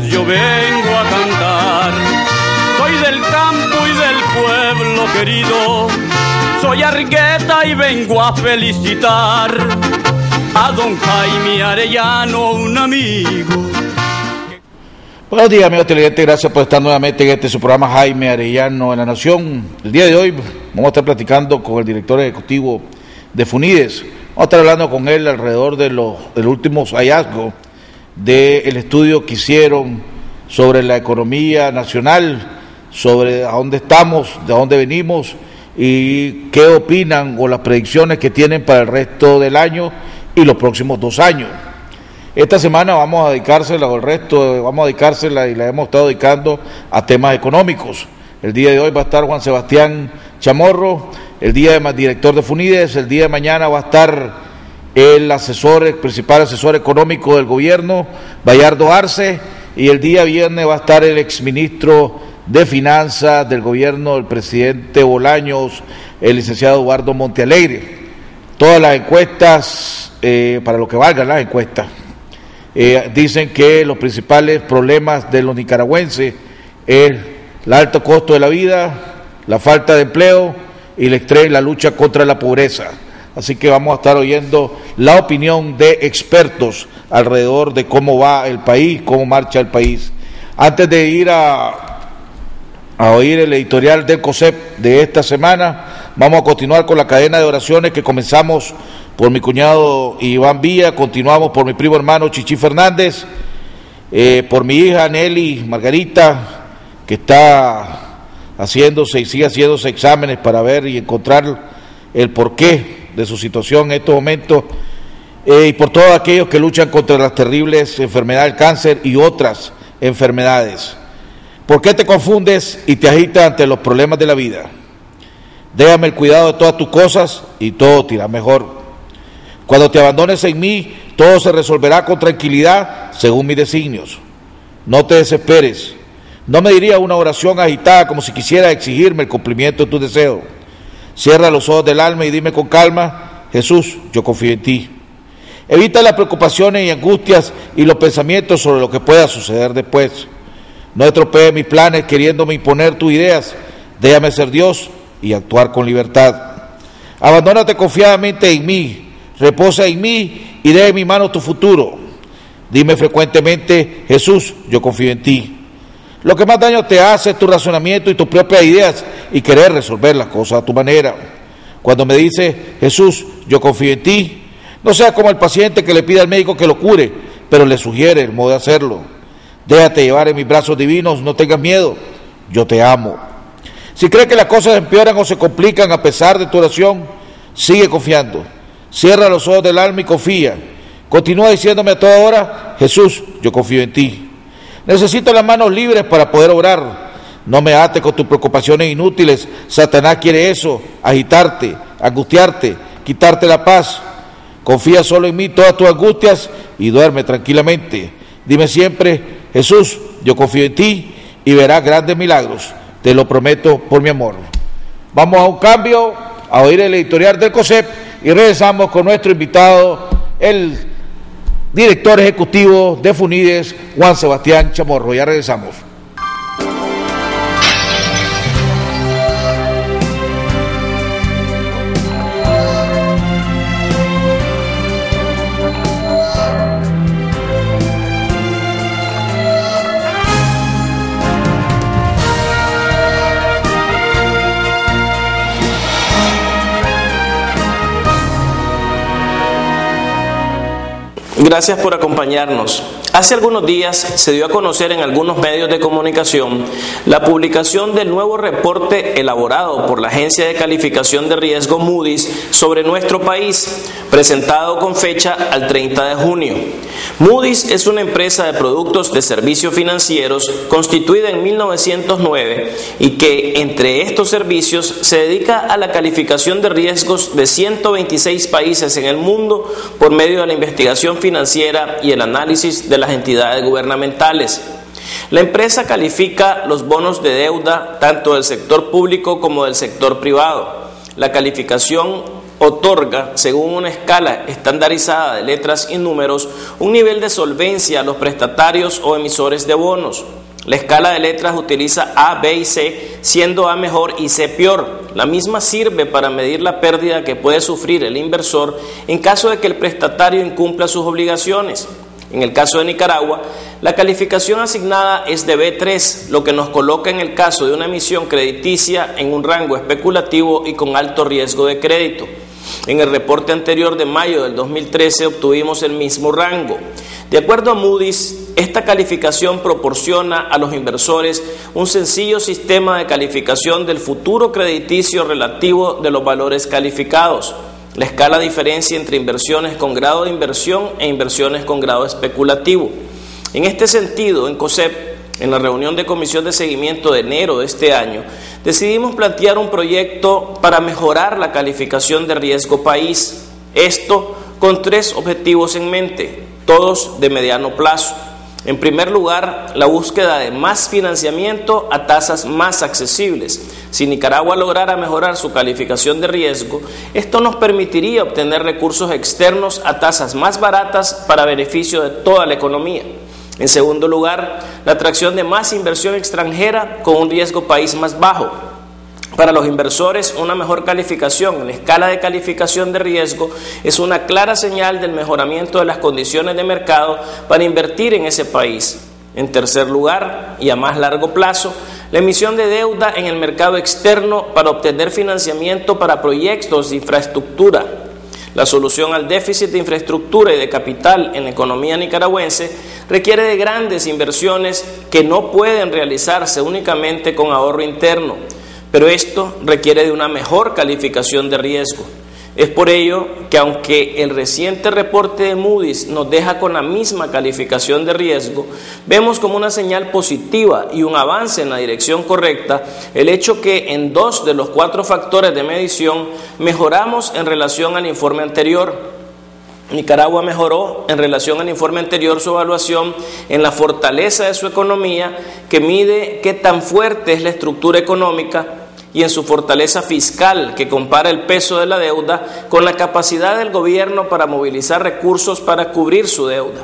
yo vengo a cantar. Soy del campo y del pueblo querido, soy Argueta y vengo a felicitar a don Jaime Arellano, un amigo. Buenos días, amigos televidentes, gracias por estar nuevamente en su programa Jaime Arellano en La Nación. El día de hoy vamos a estar platicando con el director ejecutivo de Funides. Vamos a estar hablando con él alrededor de los últimos hallazgos del estudio que hicieron sobre la economía nacional, sobre a dónde estamos, de dónde venimos y qué opinan o las predicciones que tienen para el resto del año y los próximos 2 años. Esta semana vamos a dedicársela, o el resto vamos a dedicársela y la hemos estado dedicando a temas económicos. El día de hoy va a estar Juan Sebastián Chamorro, el director de Funides. El día de mañana va a estar el principal asesor económico del gobierno, Bayardo Arce, y el día viernes va a estar el exministro de Finanzas del gobierno del presidente Bolaños, el licenciado Eduardo Montealegre. Todas las encuestas, para lo que valgan las encuestas, dicen que los principales problemas de los nicaragüenses es el alto costo de la vida, la falta de empleo y la lucha contra la pobreza. Así que vamos a estar oyendo la opinión de expertos alrededor de cómo va el país, cómo marcha el país. Antes de ir a oír el editorial del COSEP de esta semana, vamos a continuar con la cadena de oraciones que comenzamos por mi cuñado Iván Villa, continuamos por mi primo hermano Chichi Fernández, por mi hija Nelly Margarita, que está haciéndose y sigue haciéndose exámenes para ver y encontrar el porqué de su situación en estos momentos, y por todos aquellos que luchan contra las terribles enfermedades del cáncer y otras enfermedades. ¿Por qué te confundes y te agitas ante los problemas de la vida? Déjame el cuidado de todas tus cosas y todo te irá mejor. Cuando te abandones en mí, todo se resolverá con tranquilidad según mis designios. No te desesperes. No me diría una oración agitada como si quisiera exigirme el cumplimiento de tus deseos. Cierra los ojos del alma y dime con calma: Jesús, yo confío en ti. Evita las preocupaciones y angustias y los pensamientos sobre lo que pueda suceder después. No estropees mis planes queriéndome imponer tus ideas. Déjame ser Dios y actuar con libertad. Abandónate confiadamente en mí. Reposa en mí y deja en mi mano tu futuro. Dime frecuentemente: Jesús, yo confío en ti. Lo que más daño te hace es tu razonamiento y tus propias ideas y querer resolver las cosas a tu manera. Cuando me dices: Jesús, yo confío en ti, no seas como el paciente que le pide al médico que lo cure, pero le sugiere el modo de hacerlo. Déjate llevar en mis brazos divinos, no tengas miedo, yo te amo. Si crees que las cosas empeoran o se complican a pesar de tu oración, sigue confiando. Cierra los ojos del alma y confía. Continúa diciéndome a toda hora: Jesús, yo confío en ti. Necesito las manos libres para poder obrar. No me ates con tus preocupaciones inútiles. Satanás quiere eso: agitarte, angustiarte, quitarte la paz. Confía solo en mí todas tus angustias y duerme tranquilamente. Dime siempre: Jesús, yo confío en ti, y verás grandes milagros. Te lo prometo por mi amor. Vamos a un cambio, a oír el editorial del COSEP, y regresamos con nuestro invitado, el director ejecutivo de Funides, Juan Sebastián Chamorro. Ya regresamos. Gracias por acompañarnos. Hace algunos días se dio a conocer en algunos medios de comunicación la publicación del nuevo reporte elaborado por la Agencia de Calificación de Riesgo Moody's sobre nuestro país, presentado con fecha al 30 de junio. Moody's es una empresa de productos de servicios financieros constituida en 1909 y que, entre estos servicios, se dedica a la calificación de riesgos de 126 países en el mundo por medio de la investigación financiera y el análisis de las entidades gubernamentales. La empresa califica los bonos de deuda tanto del sector público como del sector privado. La calificación otorga, según una escala estandarizada de letras y números, un nivel de solvencia a los prestatarios o emisores de bonos. La escala de letras utiliza A, B y C, siendo A mejor y C peor. La misma sirve para medir la pérdida que puede sufrir el inversor en caso de que el prestatario incumpla sus obligaciones. En el caso de Nicaragua, la calificación asignada es de B3, lo que nos coloca en el caso de una emisión crediticia en un rango especulativo y con alto riesgo de crédito. En el reporte anterior de mayo del 2013 obtuvimos el mismo rango. De acuerdo a Moody's, esta calificación proporciona a los inversores un sencillo sistema de calificación del futuro crediticio relativo de los valores calificados. La escala diferencia entre inversiones con grado de inversión e inversiones con grado especulativo. En este sentido, en COSEP, en la reunión de comisión de seguimiento de enero de este año, decidimos plantear un proyecto para mejorar la calificación de riesgo país. Esto con 3 objetivos en mente, todos de mediano plazo. En primer lugar, la búsqueda de más financiamiento a tasas más accesibles. Si Nicaragua lograra mejorar su calificación de riesgo, esto nos permitiría obtener recursos externos a tasas más baratas para beneficio de toda la economía. En segundo lugar, la atracción de más inversión extranjera con un riesgo país más bajo. Para los inversores, una mejor calificación en la escala de calificación de riesgo es una clara señal del mejoramiento de las condiciones de mercado para invertir en ese país. En tercer lugar, y a más largo plazo, la emisión de deuda en el mercado externo para obtener financiamiento para proyectos de infraestructura. La solución al déficit de infraestructura y de capital en la economía nicaragüense requiere de grandes inversiones que no pueden realizarse únicamente con ahorro interno, pero esto requiere de una mejor calificación de riesgo. Es por ello que aunque el reciente reporte de Moody's nos deja con la misma calificación de riesgo, vemos como una señal positiva y un avance en la dirección correcta el hecho que en 2 de los 4 factores de medición mejoramos en relación al informe anterior. Nicaragua mejoró en relación al informe anterior su evaluación en la fortaleza de su economía, que mide qué tan fuerte es la estructura económica, y en su fortaleza fiscal, que compara el peso de la deuda con la capacidad del gobierno para movilizar recursos para cubrir su deuda.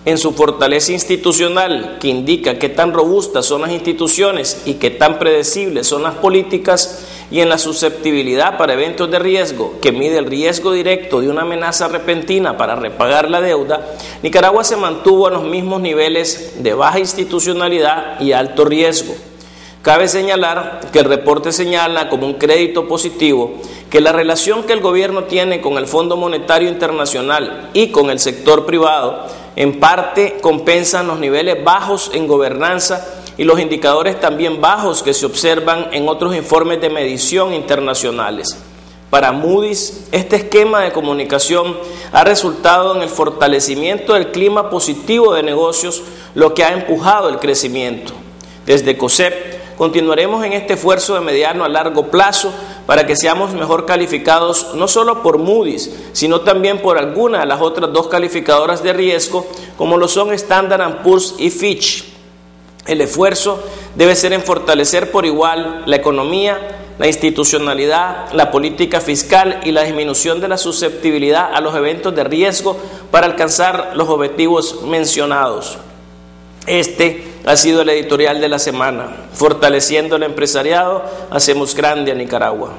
En su fortaleza institucional, que indica qué tan robustas son las instituciones y qué tan predecibles son las políticas, y en la susceptibilidad para eventos de riesgo, que mide el riesgo directo de una amenaza repentina para repagar la deuda, Nicaragua se mantuvo a los mismos niveles de baja institucionalidad y alto riesgo. Cabe señalar que el reporte señala como un crédito positivo que la relación que el gobierno tiene con el Fondo Monetario Internacional y con el sector privado en parte compensan los niveles bajos en gobernanza y los indicadores también bajos que se observan en otros informes de medición internacionales. Para Moody's, este esquema de comunicación ha resultado en el fortalecimiento del clima positivo de negocios, lo que ha empujado el crecimiento. Desde COSEP, continuaremos en este esfuerzo de mediano a largo plazo para que seamos mejor calificados no solo por Moody's, sino también por alguna de las otras 2 calificadoras de riesgo, como lo son Standard & Poor's y Fitch. El esfuerzo debe ser en fortalecer por igual la economía, la institucionalidad, la política fiscal y la disminución de la susceptibilidad a los eventos de riesgo para alcanzar los objetivos mencionados. Este ha sido el editorial de la semana. Fortaleciendo el empresariado, hacemos grande a Nicaragua.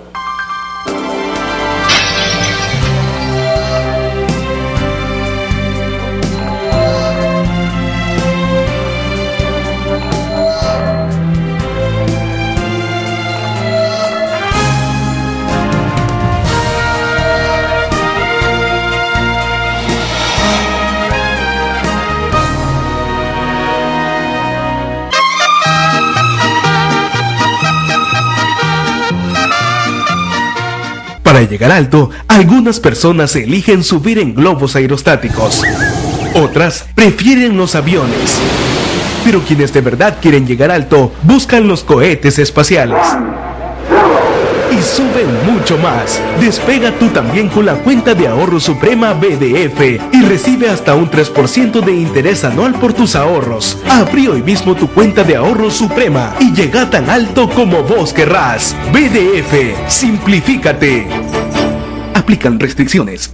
Para llegar alto, algunas personas eligen subir en globos aerostáticos. Otras prefieren los aviones. Pero quienes de verdad quieren llegar alto, buscan los cohetes espaciales. Y suben mucho más. Despega tú también con la cuenta de ahorro Suprema BDF y recibe hasta un 3% de interés anual por tus ahorros. Abrí hoy mismo tu cuenta de ahorro Suprema y llega tan alto como vos querrás. BDF, simplifícate. Se aplican restricciones.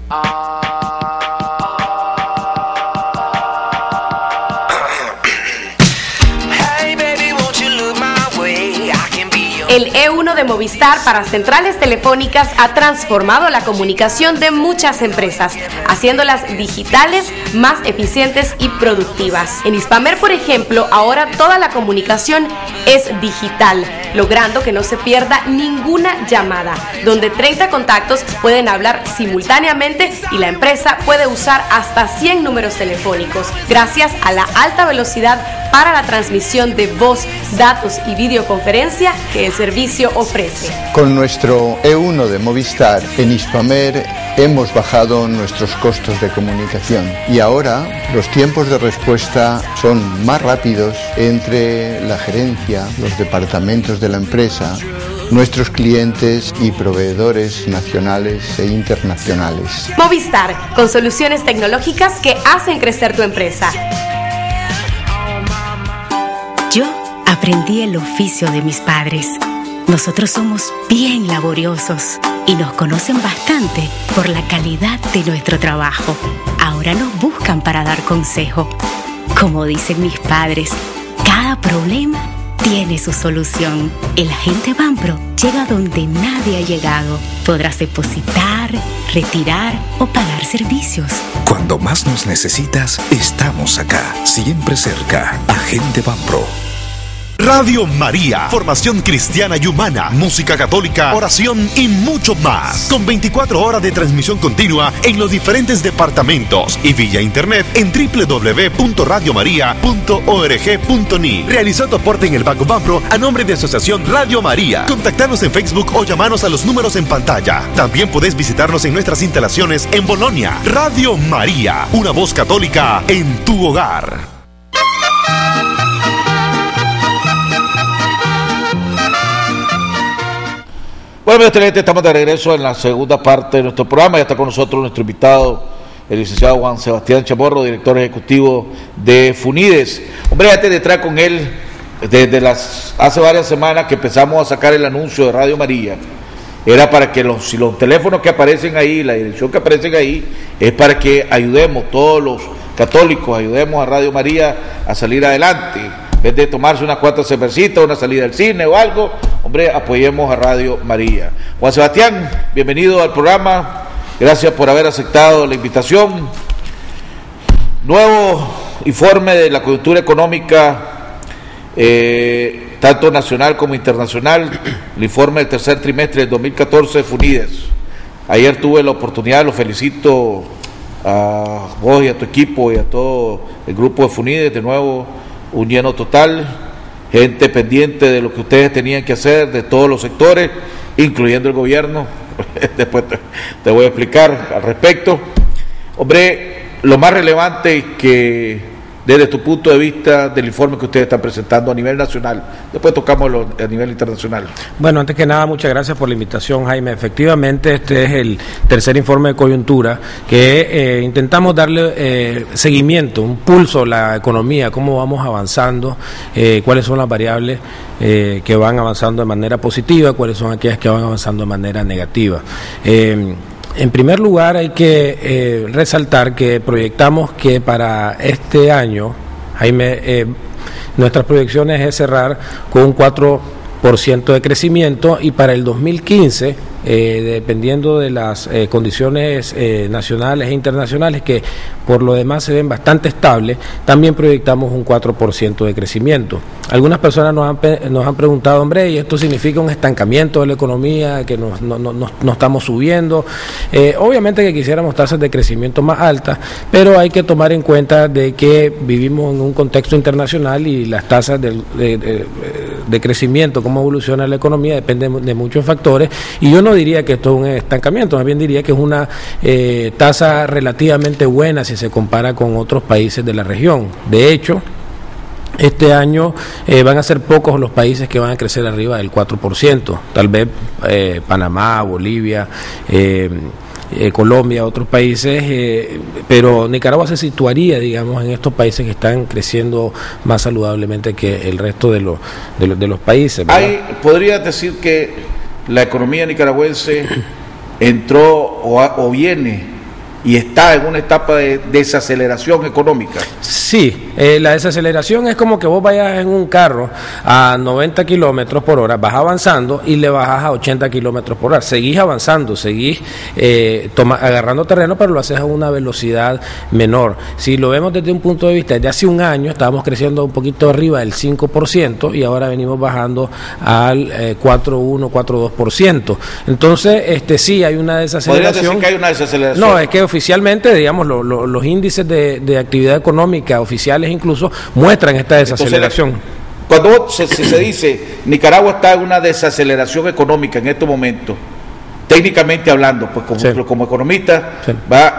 El E1 de Movistar para centrales telefónicas ha transformado la comunicación de muchas empresas, haciéndolas digitales, más eficientes y productivas. En Hispamer, por ejemplo, ahora toda la comunicación es digital, logrando que no se pierda ninguna llamada, donde 30 contactos pueden hablar simultáneamente y la empresa puede usar hasta 100 números telefónicos, gracias a la alta velocidad para la transmisión de voz, datos y videoconferencia que el servicio ofrece. Con nuestro E1 de Movistar en Hispamer hemos bajado nuestros costos de comunicación y ahora los tiempos de respuesta son más rápidos entre la gerencia, los departamentos de la empresa, nuestros clientes y proveedores nacionales e internacionales. Movistar, con soluciones tecnológicas que hacen crecer tu empresa. Yo aprendí el oficio de mis padres. Nosotros somos bien laboriosos y nos conocen bastante por la calidad de nuestro trabajo. Ahora nos buscan para dar consejo. Como dicen mis padres, cada problema tiene su solución. El agente Banpro llega donde nadie ha llegado. Podrás depositar, retirar o pagar servicios. Cuando más nos necesitas, estamos acá, siempre cerca. Agente Banpro. Radio María, formación cristiana y humana, música católica, oración y mucho más. Con 24 horas de transmisión continua en los diferentes departamentos y vía internet en www.radiomaria.org.ni. Realizó tu aporte en el Banco Banpro a nombre de Asociación Radio María. Contactanos en Facebook o llamanos a los números en pantalla. También podés visitarnos en nuestras instalaciones en Bolonia. Radio María, una voz católica en tu hogar. Bueno, amigos televidentes, estamos de regreso en la segunda parte de nuestro programa. Ya está con nosotros nuestro invitado, el licenciado Juan Sebastián Chamorro, director ejecutivo de Funides. Hombre, antes de entrar con él, desde hace varias semanas que empezamos a sacar el anuncio de Radio María, era para que los teléfonos que aparecen ahí, la dirección que aparecen ahí, es para que ayudemos, todos los católicos, ayudemos a Radio María a salir adelante. En vez de tomarse unas cuantas cervecitas, una salida al cine o algo, hombre, apoyemos a Radio María. Juan Sebastián, bienvenido al programa. Gracias por haber aceptado la invitación. Nuevo informe de la coyuntura económica, tanto nacional como internacional, el informe del tercer trimestre del 2014 de Funides. Ayer tuve la oportunidad, lo felicito a vos y a tu equipo y a todo el grupo de Funides, de nuevo un lleno total, gente pendiente de lo que ustedes tenían que hacer, de todos los sectores, incluyendo el gobierno. Después te voy a explicar al respecto. Hombre, lo más relevante que desde tu punto de vista del informe que ustedes están presentando a nivel nacional, después tocamos a nivel internacional. Bueno, antes que nada, muchas gracias por la invitación, Jaime. Efectivamente, este es el tercer informe de coyuntura que intentamos darle seguimiento, un pulso a la economía, cómo vamos avanzando, cuáles son las variables que van avanzando de manera positiva, cuáles son aquellas que van avanzando de manera negativa. En primer lugar, hay que resaltar que proyectamos que para este año, Jaime, nuestras proyecciones es cerrar con un 4% de crecimiento, y para el 2015, dependiendo de las condiciones nacionales e internacionales, que por lo demás se ven bastante estables, también proyectamos un 4% de crecimiento. Algunas personas nos han preguntado, hombre, ¿y esto significa un estancamiento de la economía, que no estamos subiendo? Obviamente que quisiéramos tasas de crecimiento más altas, pero hay que tomar en cuenta de que vivimos en un contexto internacional y las tasas de crecimiento, cómo evoluciona la economía, depende de muchos factores, y yo no diría que esto es un estancamiento, más bien diría que es una tasa relativamente buena si se compara con otros países de la región. De hecho, este año van a ser pocos los países que van a crecer arriba del 4%, tal vez Panamá, Bolivia, Colombia, otros países, pero Nicaragua se situaría, digamos, en estos países que están creciendo más saludablemente que el resto de los países, ¿verdad? ¿Podrías decir que la economía nicaragüense entró o viene y está en una etapa de desaceleración económica. Sí, la desaceleración es como que vos vayas en un carro a 90 kilómetros por hora, vas avanzando y le bajas a 80 kilómetros por hora. Seguís avanzando, seguís agarrando terreno, pero lo haces a una velocidad menor. Si lo vemos desde un punto de vista, desde hace un año estábamos creciendo un poquito arriba del 5% y ahora venimos bajando al 4,1, 4,2%. Entonces, sí, hay una desaceleración. ¿Podrías decir que hay una desaceleración? No, es que oficialmente, digamos, los índices de actividad económica oficiales incluso muestran esta desaceleración. Entonces, cuando se dice Nicaragua está en una desaceleración económica en estos momentos, técnicamente hablando, pues como economista,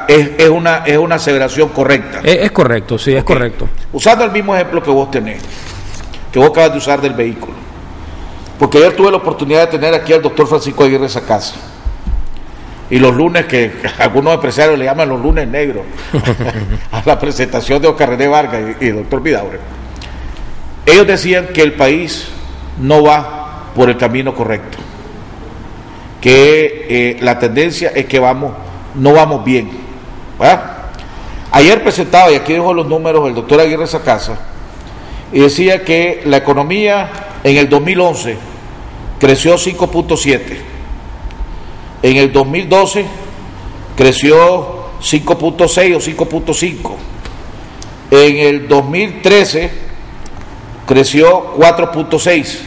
es una aseveración correcta. Es correcto, sí, es correcto. Usando el mismo ejemplo que vos tenés, que vos acabas de usar del vehículo, porque ayer tuve la oportunidad de tener aquí al doctor Francisco Aguirre Sacasa. Y los lunes, que algunos empresarios le llaman los lunes negros, a la presentación de Oscar René Vargas y el doctor Vidaurre, ellos decían que el país no va por el camino correcto, que la tendencia es que no vamos bien, ¿verdad? Ayer presentaba, y aquí dejo los números, el doctor Aguirre Sacasa, y decía que la economía en el 2011 creció 5.7%. En el 2012 creció 5.6 o 5.5. En el 2013 creció 4.6.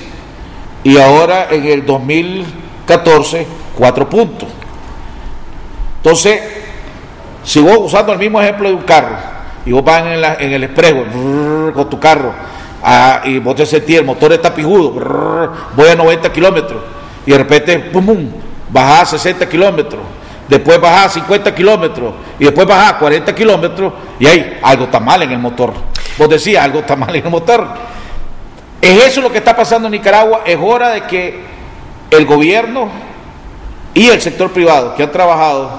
Y ahora en el 2014, 4 puntos. Entonces, si vos usando el mismo ejemplo de un carro, y vos vas en el espejo con tu carro, y vos te sentís, el motor está pijudo, voy a 90 kilómetros, y de repente, pum, pum, bajás a 60 kilómetros, después bajás a 50 kilómetros, y después bajás a 40 kilómetros, y ahí algo está mal en el motor. Vos decías, algo está mal en el motor. Es eso lo que está pasando en Nicaragua. Es hora de que el gobierno y el sector privado que han trabajado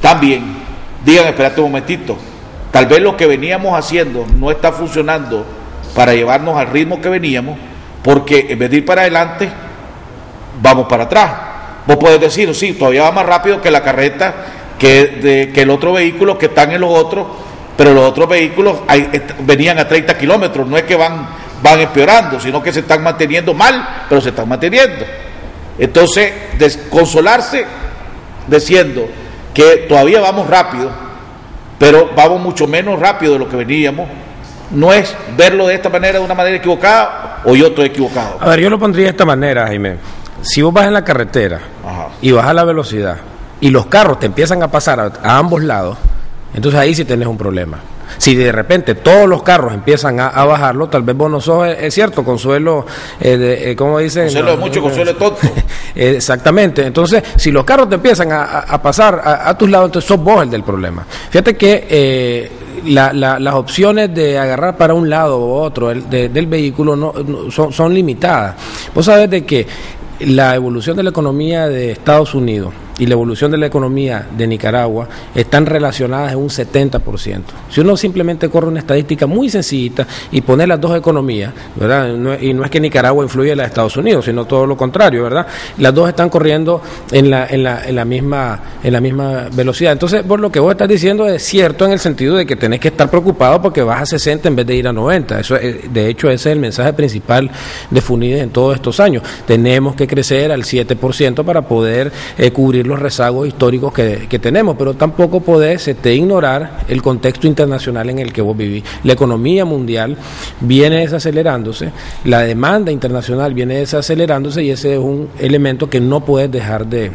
también digan, espérate un momentito, tal vez lo que veníamos haciendo no está funcionando para llevarnos al ritmo que veníamos, porque en vez de ir para adelante, vamos para atrás. Vos podés decir, sí, todavía va más rápido que la carreta, que el otro vehículo que están en los otros, pero los otros vehículos venían a 30 kilómetros, no es que van empeorando, sino que se están manteniendo mal, pero se están manteniendo. Entonces, consolarse diciendo que todavía vamos rápido, pero vamos mucho menos rápido de lo que veníamos, no es verlo de esta manera, de una manera equivocada, o yo estoy equivocado. A ver, yo lo pondría de esta manera, Jaime. Si vos vas en la carretera y bajas la velocidad y los carros te empiezan a pasar a ambos lados, entonces ahí sí tenés un problema. Si de repente todos los carros empiezan a bajarlo, tal vez vos no sos, es cierto, consuelo, ¿cómo dicen? Consuelo de mucho, consuelo de tonto. Exactamente. Entonces, si los carros te empiezan a pasar a tus lados, entonces sos vos el del problema. Fíjate que las opciones de agarrar para un lado u otro del vehículo son limitadas. Vos sabés de que la evolución de la economía de Estados Unidos y la evolución de la economía de Nicaragua están relacionadas en un 70%. Si uno simplemente corre una estadística muy sencillita y pone las dos economías, ¿verdad? Y no es que Nicaragua influya en la de Estados Unidos, sino todo lo contrario, ¿verdad? Las dos están corriendo en la misma velocidad. Entonces, por lo que vos estás diciendo es cierto en el sentido de que tenés que estar preocupado porque vas a 60 en vez de ir a 90. Eso, de hecho, ese es el mensaje principal de FUNIDES en todos estos años. Tenemos que crecer al 7% para poder cubrir los rezagos históricos que tenemos, pero tampoco podés ignorar el contexto internacional en el que vos vivís. La economía mundial viene desacelerándose, la demanda internacional viene desacelerándose y ese es un elemento que no puedes dejar de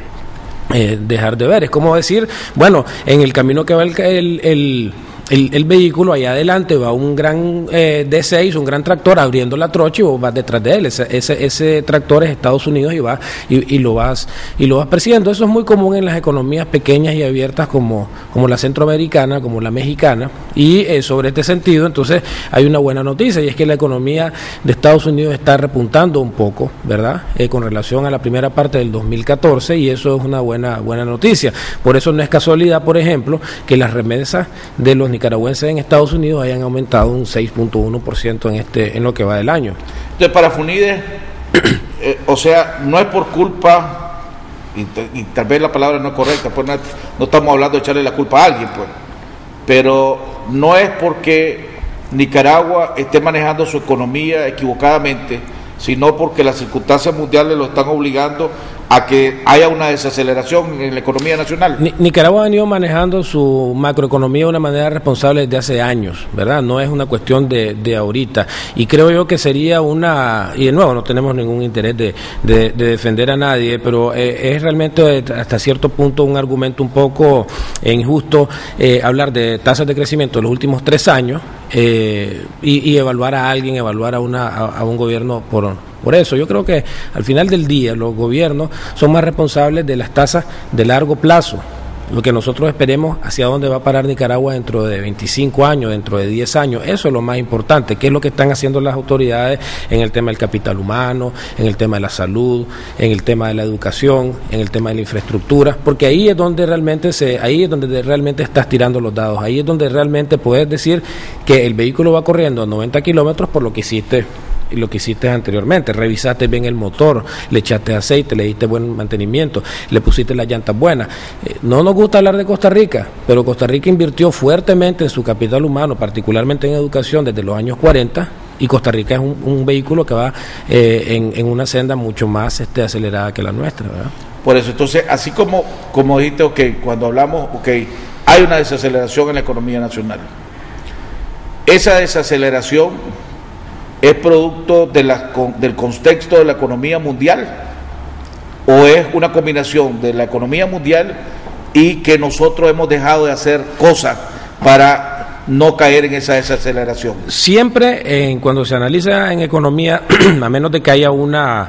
ver. Es como decir, bueno, en el camino que va el vehículo, allá adelante va un gran D6, un gran tractor abriendo la trocha y vos vas detrás de él. Ese tractor es Estados Unidos y lo vas persiguiendo. Eso es muy común en las economías pequeñas y abiertas como la centroamericana, como la mexicana. Y sobre este sentido, entonces, hay una buena noticia y es que la economía de Estados Unidos está repuntando un poco, ¿verdad? Con relación a la primera parte del 2014 y eso es una buena noticia. Por eso no es casualidad, por ejemplo, que las remesas de los nicaragüenses en Estados Unidos hayan aumentado un 6.1% en lo que va del año. Entonces, para FUNIDES, o sea, no es por culpa y tal vez la palabra no es correcta, pues no estamos hablando de echarle la culpa a alguien, pues, pero no es porque Nicaragua esté manejando su economía equivocadamente, sino porque las circunstancias mundiales lo están obligando a que haya una desaceleración en la economía nacional. Nicaragua ha venido manejando su macroeconomía de una manera responsable desde hace años, ¿verdad? No es una cuestión de ahorita. Y creo yo que sería y de nuevo no tenemos ningún interés de defender a nadie, pero es realmente hasta cierto punto un argumento un poco injusto hablar de tasas de crecimiento en los últimos 3 años y evaluar a alguien, evaluar a un gobierno por eso. Yo creo que al final del día los gobiernos son más responsables de las tasas de largo plazo, lo que nosotros esperemos hacia dónde va a parar Nicaragua dentro de 25 años, dentro de 10 años. Eso es lo más importante, qué es lo que están haciendo las autoridades en el tema del capital humano, en el tema de la salud, en el tema de la educación, en el tema de la infraestructura, porque ahí es donde realmente estás tirando los dados, ahí es donde realmente puedes decir que el vehículo va corriendo a 90 kilómetros por lo que hiciste anteriormente, revisaste bien el motor, le echaste aceite, le diste buen mantenimiento, le pusiste las llantas buenas. No nos gusta hablar de Costa Rica, pero Costa Rica invirtió fuertemente en su capital humano, particularmente en educación, desde los años 40, y Costa Rica es un vehículo que va en una senda mucho más acelerada que la nuestra, ¿verdad? Por eso, entonces, así como dijiste, cuando hablamos, hay una desaceleración en la economía nacional. Esa desaceleración ¿es producto del contexto de la economía mundial o es una combinación de la economía mundial y que nosotros hemos dejado de hacer cosas para no caer en esa desaceleración? Siempre cuando se analiza en economía, a menos de que haya una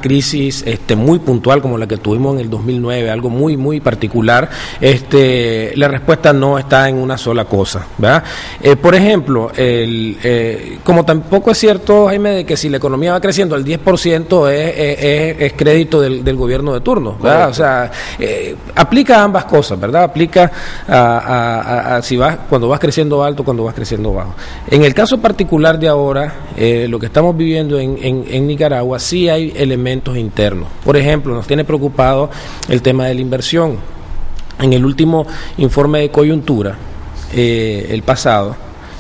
crisis muy puntual como la que tuvimos en el 2009, algo muy muy particular, la respuesta no está en una sola cosa, ¿verdad? Por ejemplo, como tampoco es cierto, Jaime, de que si la economía va creciendo al 10% es crédito del gobierno de turno, ¿verdad? O sea, aplica a ambas cosas, ¿verdad? Aplica a cuando vas creciendo alto, cuando vas creciendo bajo. En el caso particular de ahora, lo que estamos viviendo en Nicaragua, sí hay elementos internos. Por ejemplo, nos tiene preocupado el tema de la inversión. En el último informe de coyuntura, el pasado,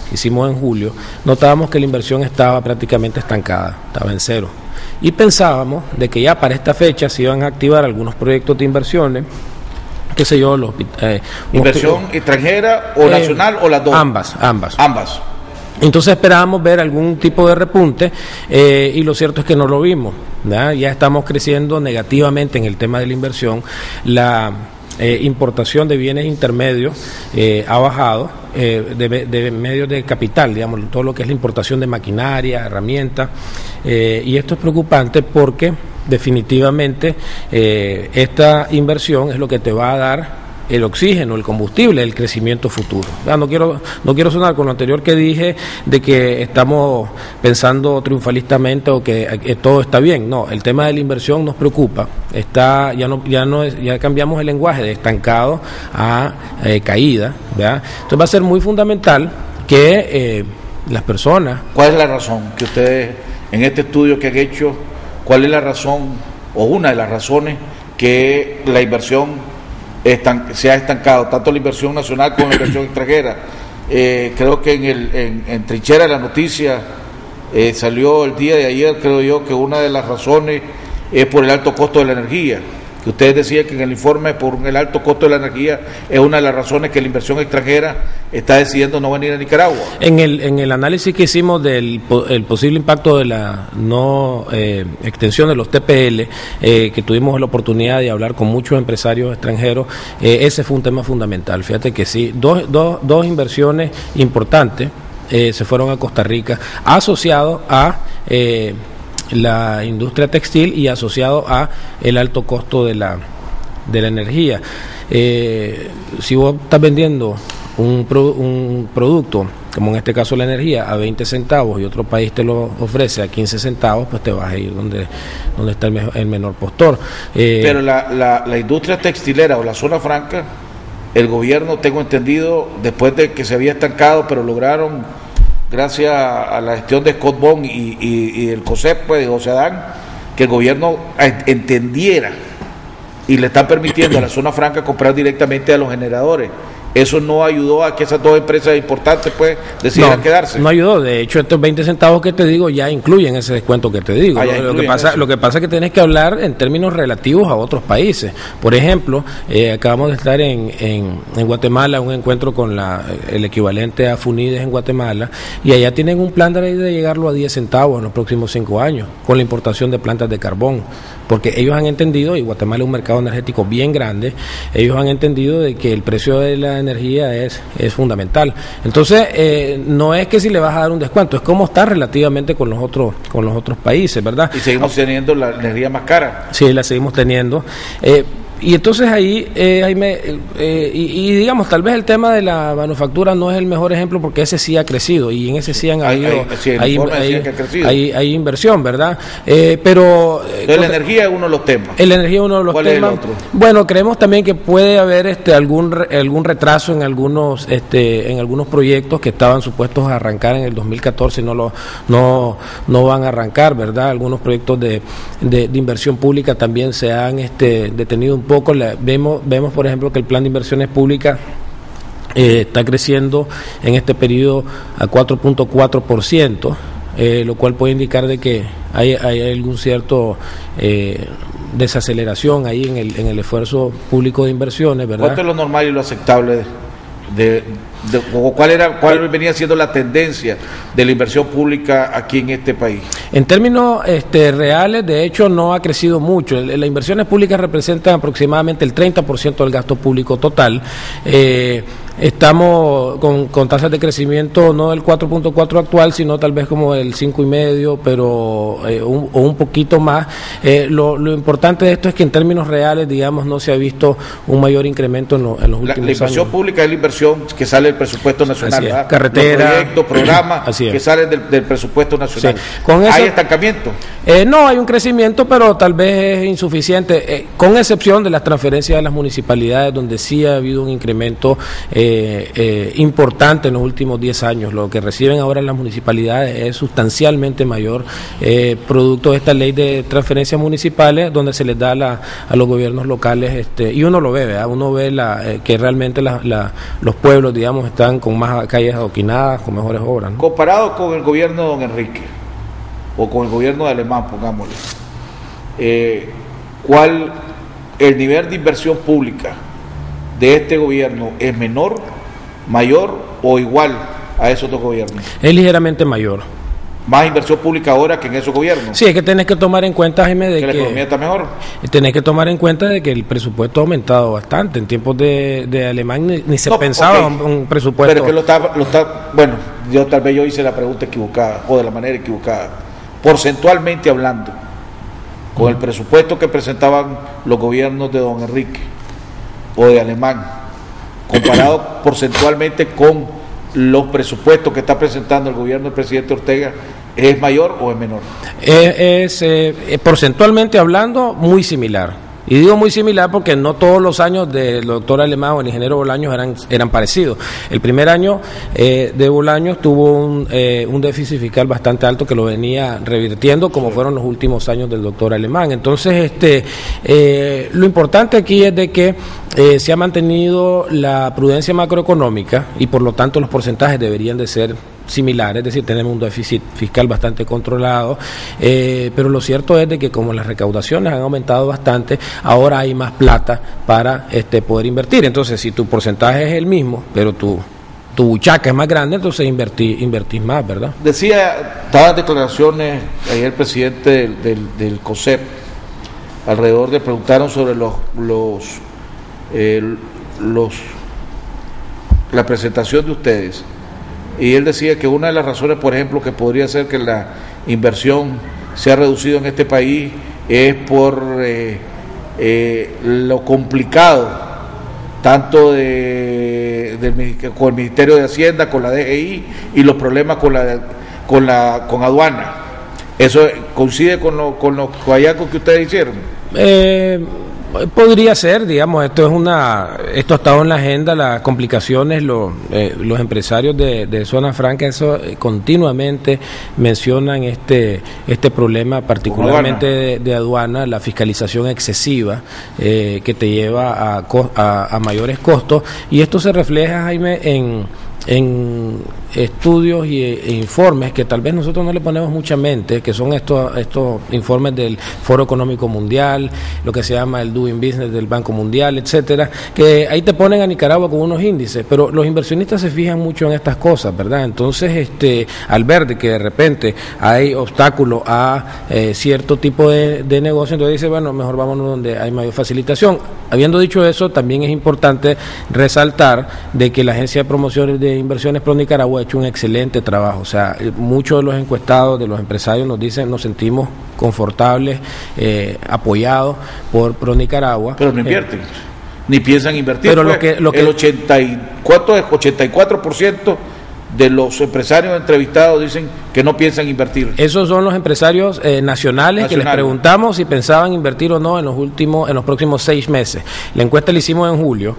que hicimos en julio, notábamos que la inversión estaba prácticamente estancada, estaba en cero. Y pensábamos de que ya para esta fecha se iban a activar algunos proyectos de inversiones, qué sé yo, ¿inversión extranjera o nacional o las dos? Ambas. Entonces esperábamos ver algún tipo de repunte y lo cierto es que no lo vimos, ¿verdad? Ya estamos creciendo negativamente en el tema de la inversión. La importación de bienes intermedios ha bajado, de medios de capital, digamos, todo lo que es la importación de maquinaria, herramientas, y esto es preocupante porque definitivamente esta inversión es lo que te va a dar el oxígeno, el combustible, el crecimiento futuro. No quiero sonar con lo anterior que dije de que estamos pensando triunfalistamente o que todo está bien. No, el tema de la inversión nos preocupa. Ya cambiamos el lenguaje de estancado a caída, ¿verdad? Entonces va a ser muy fundamental que las personas. ¿Cuál es la razón que ustedes en este estudio que han hecho? ¿Cuál es la razón o una de las razones que la inversión se ha estancado, tanto la inversión nacional como la inversión extranjera? Creo que en Trinchera de la Noticia salió el día de ayer, creo yo, que una de las razones es por el alto costo de la energía, que ustedes decían que en el informe por el alto costo de la energía es una de las razones que la inversión extranjera está decidiendo no venir a Nicaragua. En el análisis que hicimos del posible impacto de la no extensión de los TPL, que tuvimos la oportunidad de hablar con muchos empresarios extranjeros, ese fue un tema fundamental. Fíjate que sí, dos inversiones importantes se fueron a Costa Rica, asociado a la industria textil y asociado a el alto costo de la energía. Si vos estás vendiendo un producto, como en este caso la energía, a 20 centavos y otro país te lo ofrece a 15 centavos, pues te vas a ir donde está el menor postor. Pero la industria textilera o la zona franca, el gobierno, tengo entendido, después de que se había estancado, pero lograron, gracias a la gestión de Scott Bond y el COSEP, pues, de José Adán, que el gobierno entendiera y le están permitiendo a la zona franca comprar directamente a los generadores. Eso no ayudó a que esas dos empresas importantes pues decidieran quedarse. No ayudó, de hecho estos 20 centavos que te digo ya incluyen ese descuento que te digo. Lo que pasa es que tenés que hablar en términos relativos a otros países. Por ejemplo, acabamos de estar en Guatemala, un encuentro con el equivalente a Funides en Guatemala, y allá tienen un plan de llegarlo a 10 centavos en los próximos 5 años, con la importación de plantas de carbón, porque ellos han entendido, y Guatemala es un mercado energético bien grande, ellos han entendido de que el precio de la energía es fundamental. Entonces, no es que si le vas a dar un descuento, es como está relativamente con los otros países, ¿verdad? Y seguimos teniendo la energía más cara. Sí, la seguimos teniendo. Y entonces ahí, digamos, tal vez el tema de la manufactura no es el mejor ejemplo porque ese sí ha crecido y en ese sí han habido, hay inversión, ¿verdad? Pero la energía es uno de los temas. La energía es uno de los temas. ¿Cuál es el otro? Bueno, creemos también que puede haber algún retraso en algunos proyectos que estaban supuestos a arrancar en el 2014 y no van a arrancar, ¿verdad? Algunos proyectos de inversión pública también se han detenido un poco. Vemos por ejemplo que el plan de inversiones públicas está creciendo en este periodo a 4.4%, lo cual puede indicar de que hay algún cierto desaceleración ahí en el esfuerzo público de inversiones, ¿verdad? ¿Cuánto es lo normal y lo aceptable cuál venía siendo la tendencia de la inversión pública aquí en este país? En términos reales, de hecho, no ha crecido mucho. Las inversiones públicas representan aproximadamente el 30% del gasto público total. Estamos con tasas de crecimiento no del 4.4 actual, sino tal vez como el 5.5, pero o un poquito más. Lo importante de esto es que en términos reales, digamos, no se ha visto un mayor incremento en los últimos años. La inversión pública es la inversión que sale del presupuesto nacional, ¿verdad? Carretera, los proyectos, programas que salen del presupuesto nacional. Sí. Con eso, ¿hay estancamiento? No, hay un crecimiento, pero tal vez es insuficiente, con excepción de las transferencias de las municipalidades, donde sí ha habido un incremento importante en los últimos 10 años. Lo que reciben ahora las municipalidades es sustancialmente mayor, producto de esta ley de transferencias municipales, donde se les da a los gobiernos locales, y uno lo ve, ¿verdad? Uno ve que realmente los pueblos, digamos, están con más calles adoquinadas, con mejores obras, ¿no? Comparado con el gobierno de don Enrique, o con el gobierno de Alemán, pongámosle, ¿cuál el nivel de inversión pública de este gobierno es menor, mayor o igual a esos dos gobiernos? Es ligeramente mayor. ¿Más inversión pública ahora que en esos gobiernos? Sí, es que tenés que tomar en cuenta, Jaime, de que la economía está mejor. Tenés que tomar en cuenta de que el presupuesto ha aumentado bastante. En tiempos de Alemán ni se pensaba un presupuesto. Pero que lo está, bueno, tal vez yo hice la pregunta equivocada o de la manera equivocada. Porcentualmente hablando, con el presupuesto que presentaban los gobiernos de don Enrique o de Alemán, comparado porcentualmente con los presupuestos que está presentando el gobierno del presidente Ortega, ¿es mayor o es menor? Porcentualmente hablando, muy similar. Y digo muy similar porque no todos los años del doctor Alemán o el ingeniero Bolaños eran parecidos. El primer año de Bolaños tuvo un déficit fiscal bastante alto que lo venía revirtiendo, como fueron los últimos años del doctor Alemán. Entonces, lo importante aquí es de que se ha mantenido la prudencia macroeconómica y por lo tanto los porcentajes deberían de ser similares, es decir, tenemos un déficit fiscal bastante controlado, pero lo cierto es de que como las recaudaciones han aumentado bastante, ahora hay más plata para poder invertir. Entonces, si tu porcentaje es el mismo, pero tu buchaca es más grande, entonces invertís más, ¿verdad? Daban declaraciones ayer el presidente del COSEP, alrededor de preguntaron sobre la presentación de ustedes. Y él decía que una de las razones, por ejemplo, que podría ser que la inversión se ha reducido en este país es por lo complicado, tanto con el Ministerio de Hacienda, con la DGI y los problemas con aduana. ¿Eso coincide con los hallazgos que ustedes hicieron? Podría ser, digamos, esto ha estado en la agenda, las complicaciones, los empresarios de zona franca, eso continuamente mencionan este problema, particularmente de aduana, la fiscalización excesiva que te lleva a mayores costos, y esto se refleja, Jaime, en estudios e informes que tal vez nosotros no le ponemos mucha mente, que son estos informes del Foro Económico Mundial, lo que se llama el Doing Business del Banco Mundial, etcétera, que ahí te ponen a Nicaragua con unos índices, pero los inversionistas se fijan mucho en estas cosas, ¿verdad? Entonces, al ver de que de repente hay obstáculos a cierto tipo de negocio, entonces dice, bueno, mejor vámonos donde hay mayor facilitación. Habiendo dicho eso, también es importante resaltar de que la Agencia de Promociones de Inversiones Pro Nicaragua ha hecho un excelente trabajo. O sea, muchos de los encuestados, de los empresarios nos dicen, nos sentimos confortables, apoyados por Pro Nicaragua. Pero no invierten, ni piensan invertir. Pero pues, el 84% de los empresarios entrevistados dicen que no piensan invertir. Esos son los empresarios nacionales que les preguntamos si pensaban invertir o no en los próximos 6 meses. La encuesta la hicimos en julio.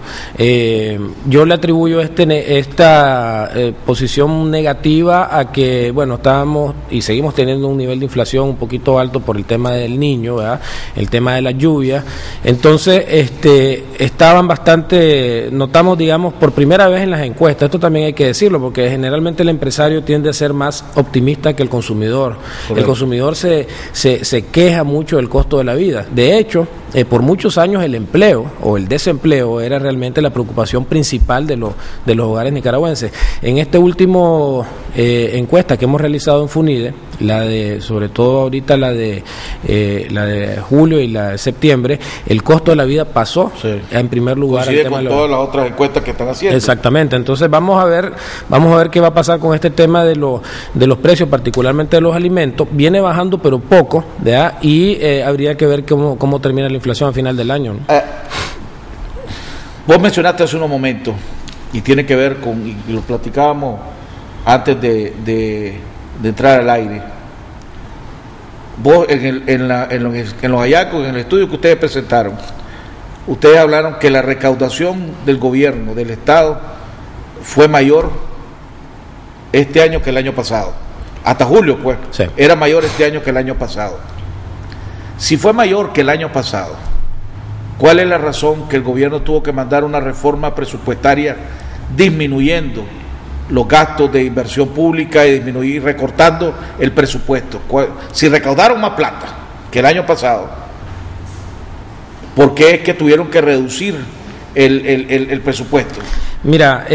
Yo le atribuyo esta posición negativa a que, bueno, estábamos y seguimos teniendo un nivel de inflación un poquito alto por el tema del Niño, ¿verdad? El tema de la lluvia. Entonces, estaban bastante, notamos, digamos, por primera vez en las encuestas, esto también hay que decirlo, porque generalmente el empresario tiende a ser más optimista que el consumidor. Correcto. El consumidor se queja mucho del costo de la vida. De hecho, por muchos años el empleo o el desempleo era realmente la preocupación principal de los hogares nicaragüenses. En este último encuesta que hemos realizado en FUNIDE, sobre todo ahorita la de julio y la de septiembre, el costo de la vida pasó en primer lugar. Coincide con todas las otras encuestas que están haciendo. Exactamente. Entonces vamos a ver qué va a pasar con este tema de los precios, particularmente de los alimentos. Viene bajando pero poco, ¿verdad? Y habría que ver cómo termina la inflación a final del año, ¿no? Vos mencionaste hace unos momentos, y tiene que ver con, y lo platicábamos antes de entrar al aire. Vos en los hallazgos, en el estudio que ustedes presentaron, ustedes hablaron que la recaudación del gobierno, del Estado, fue mayor este año que el año pasado. Hasta julio, pues, sí, era mayor este año que el año pasado. Si fue mayor que el año pasado, ¿cuál es la razón que el gobierno tuvo que mandar una reforma presupuestaria disminuyendo los gastos de inversión pública y recortando el presupuesto? Si recaudaron más plata que el año pasado, ¿por qué es que tuvieron que reducir el presupuesto? Mira,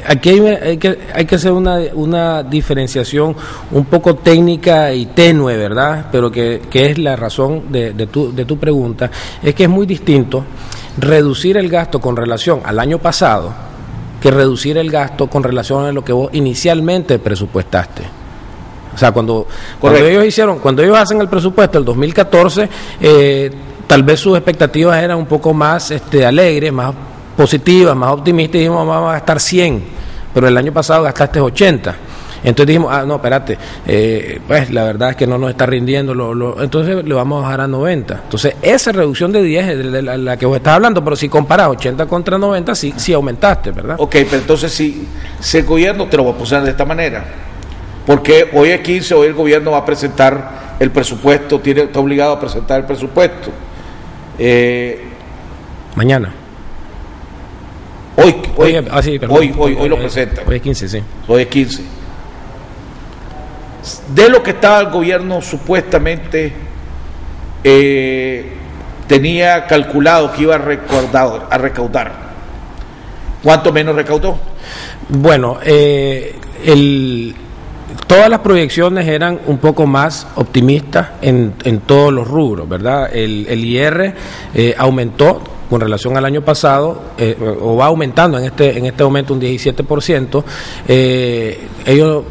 aquí hay que hacer una diferenciación un poco técnica y tenue, ¿verdad? Pero que es la razón de tu pregunta. Es que es muy distinto reducir el gasto con relación al año pasado que reducir el gasto con relación a lo que vos inicialmente presupuestaste. O sea, cuando ellos hacen el presupuesto del 2014, tal vez sus expectativas eran un poco más alegres, más positivas, más optimistas, y dijimos, vamos a gastar 100, pero el año pasado gastaste 80. Entonces dijimos, no, espérate, pues la verdad es que no nos está rindiendo, entonces le vamos a bajar a 90. Entonces esa reducción de 10 es de la que vos estás hablando, pero si comparas 80 contra 90, sí aumentaste, ¿verdad? Ok, pero entonces si el gobierno, te lo voy a poner de esta manera, porque hoy es 15, hoy el gobierno va a presentar el presupuesto, está obligado a presentar el presupuesto. Mañana. Hoy lo presenta. Hoy es 15, sí. Hoy es 15. De lo que estaba el gobierno supuestamente tenía calculado que iba a recaudar. ¿Cuánto menos recaudó? Bueno, todas las proyecciones eran un poco más optimistas en todos los rubros, ¿verdad? El IR aumentó con relación al año pasado, o va aumentando en este momento un 17%. Ellos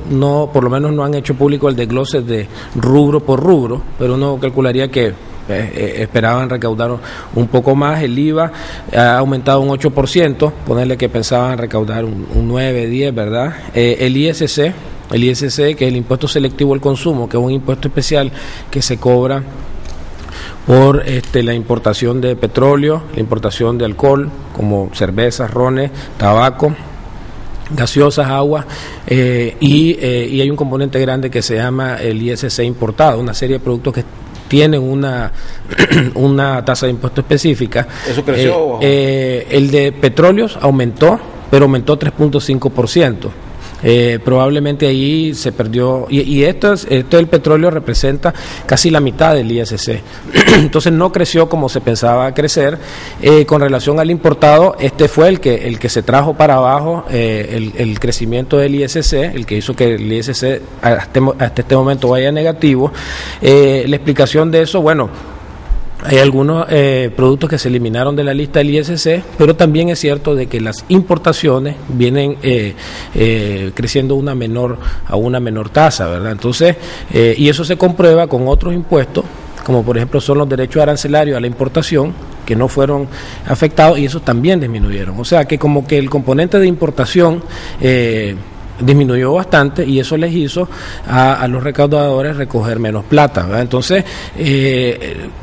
por lo menos no han hecho público el desglose de rubro por rubro, pero uno calcularía que esperaban recaudar un poco más. El IVA ha aumentado un 8%, ponerle que pensaban recaudar un 9, 10, ¿verdad? El ISC, que es el impuesto selectivo al consumo, que es un impuesto especial que se cobra por la importación de petróleo, la importación de alcohol, como cervezas, rones, tabaco, gaseosas, agua, y hay un componente grande que se llama el ISC importado, una serie de productos que tienen una tasa de impuesto específica. ¿Eso creció? El de petróleos aumentó, pero aumentó 3.5%. Probablemente ahí se perdió, y esto del petróleo representa casi la mitad del ISC. Entonces no creció como se pensaba crecer. Con relación al importado, este fue el que se trajo para abajo el crecimiento del ISC, el que hizo que el ISC hasta este momento vaya negativo. La explicación de eso, bueno, hay algunos productos que se eliminaron de la lista del ISC, pero también es cierto de que las importaciones vienen creciendo a una menor tasa, ¿verdad? Entonces, y eso se comprueba con otros impuestos, como por ejemplo son los derechos arancelarios a la importación, que no fueron afectados y esos también disminuyeron. O sea que como que el componente de importación disminuyó bastante y eso les hizo a los recaudadores recoger menos plata, ¿verdad? Entonces,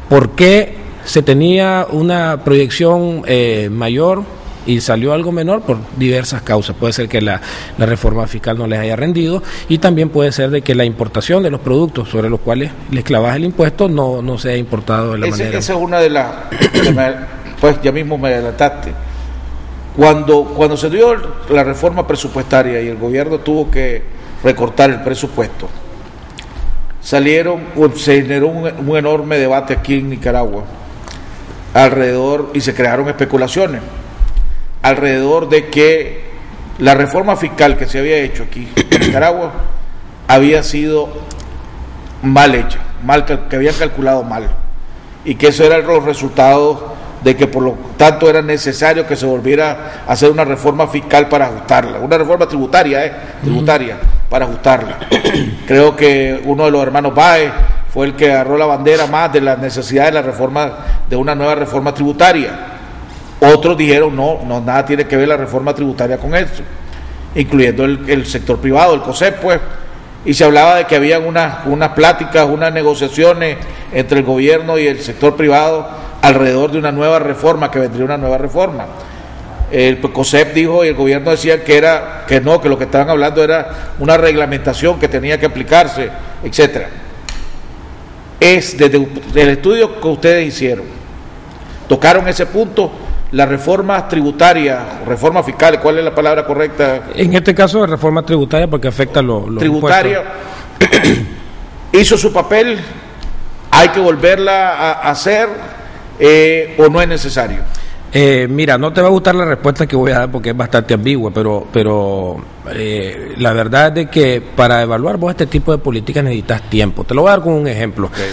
¿por qué se tenía una proyección mayor y salió algo menor? Por diversas causas. Puede ser que la reforma fiscal no les haya rendido y también puede ser de que la importación de los productos sobre los cuales les clavas el impuesto no se ha importado de la manera. Esa es una de las... pues ya mismo me adelantaste. Cuando se dio la reforma presupuestaria y el gobierno tuvo que recortar el presupuesto, se generó un enorme debate aquí en Nicaragua alrededor, y se crearon especulaciones alrededor de que la reforma fiscal que se había hecho aquí en Nicaragua había sido mal hecha, que habían calculado mal, y que eso eran los resultados de que por lo tanto era necesario que se volviera a hacer una reforma fiscal para ajustarla, una reforma tributaria para ajustarla. Creo que uno de los hermanos Báez fue el que agarró la bandera más de la necesidad de la reforma, de una nueva reforma tributaria. Otros dijeron no, nada tiene que ver la reforma tributaria con eso, incluyendo el sector privado, el COSEP, pues, y se hablaba de que habían unas pláticas, unas negociaciones entre el gobierno y el sector privado alrededor de una nueva reforma, que vendría una nueva reforma. El COSEP dijo y el gobierno decía que lo que estaban hablando era una reglamentación que tenía que aplicarse, etcétera. Es desde el estudio que ustedes hicieron, tocaron ese punto, la reforma tributaria, reforma fiscal, ¿cuál es la palabra correcta? En este caso, reforma tributaria, porque afecta los tributaria, hizo su papel, hay que volverla a hacer, o no es necesario. Mira, no te va a gustar la respuesta que voy a dar porque es bastante ambigua, pero la verdad es de que para evaluar vos este tipo de políticas necesitas tiempo. Te lo voy a dar con un ejemplo. Okay.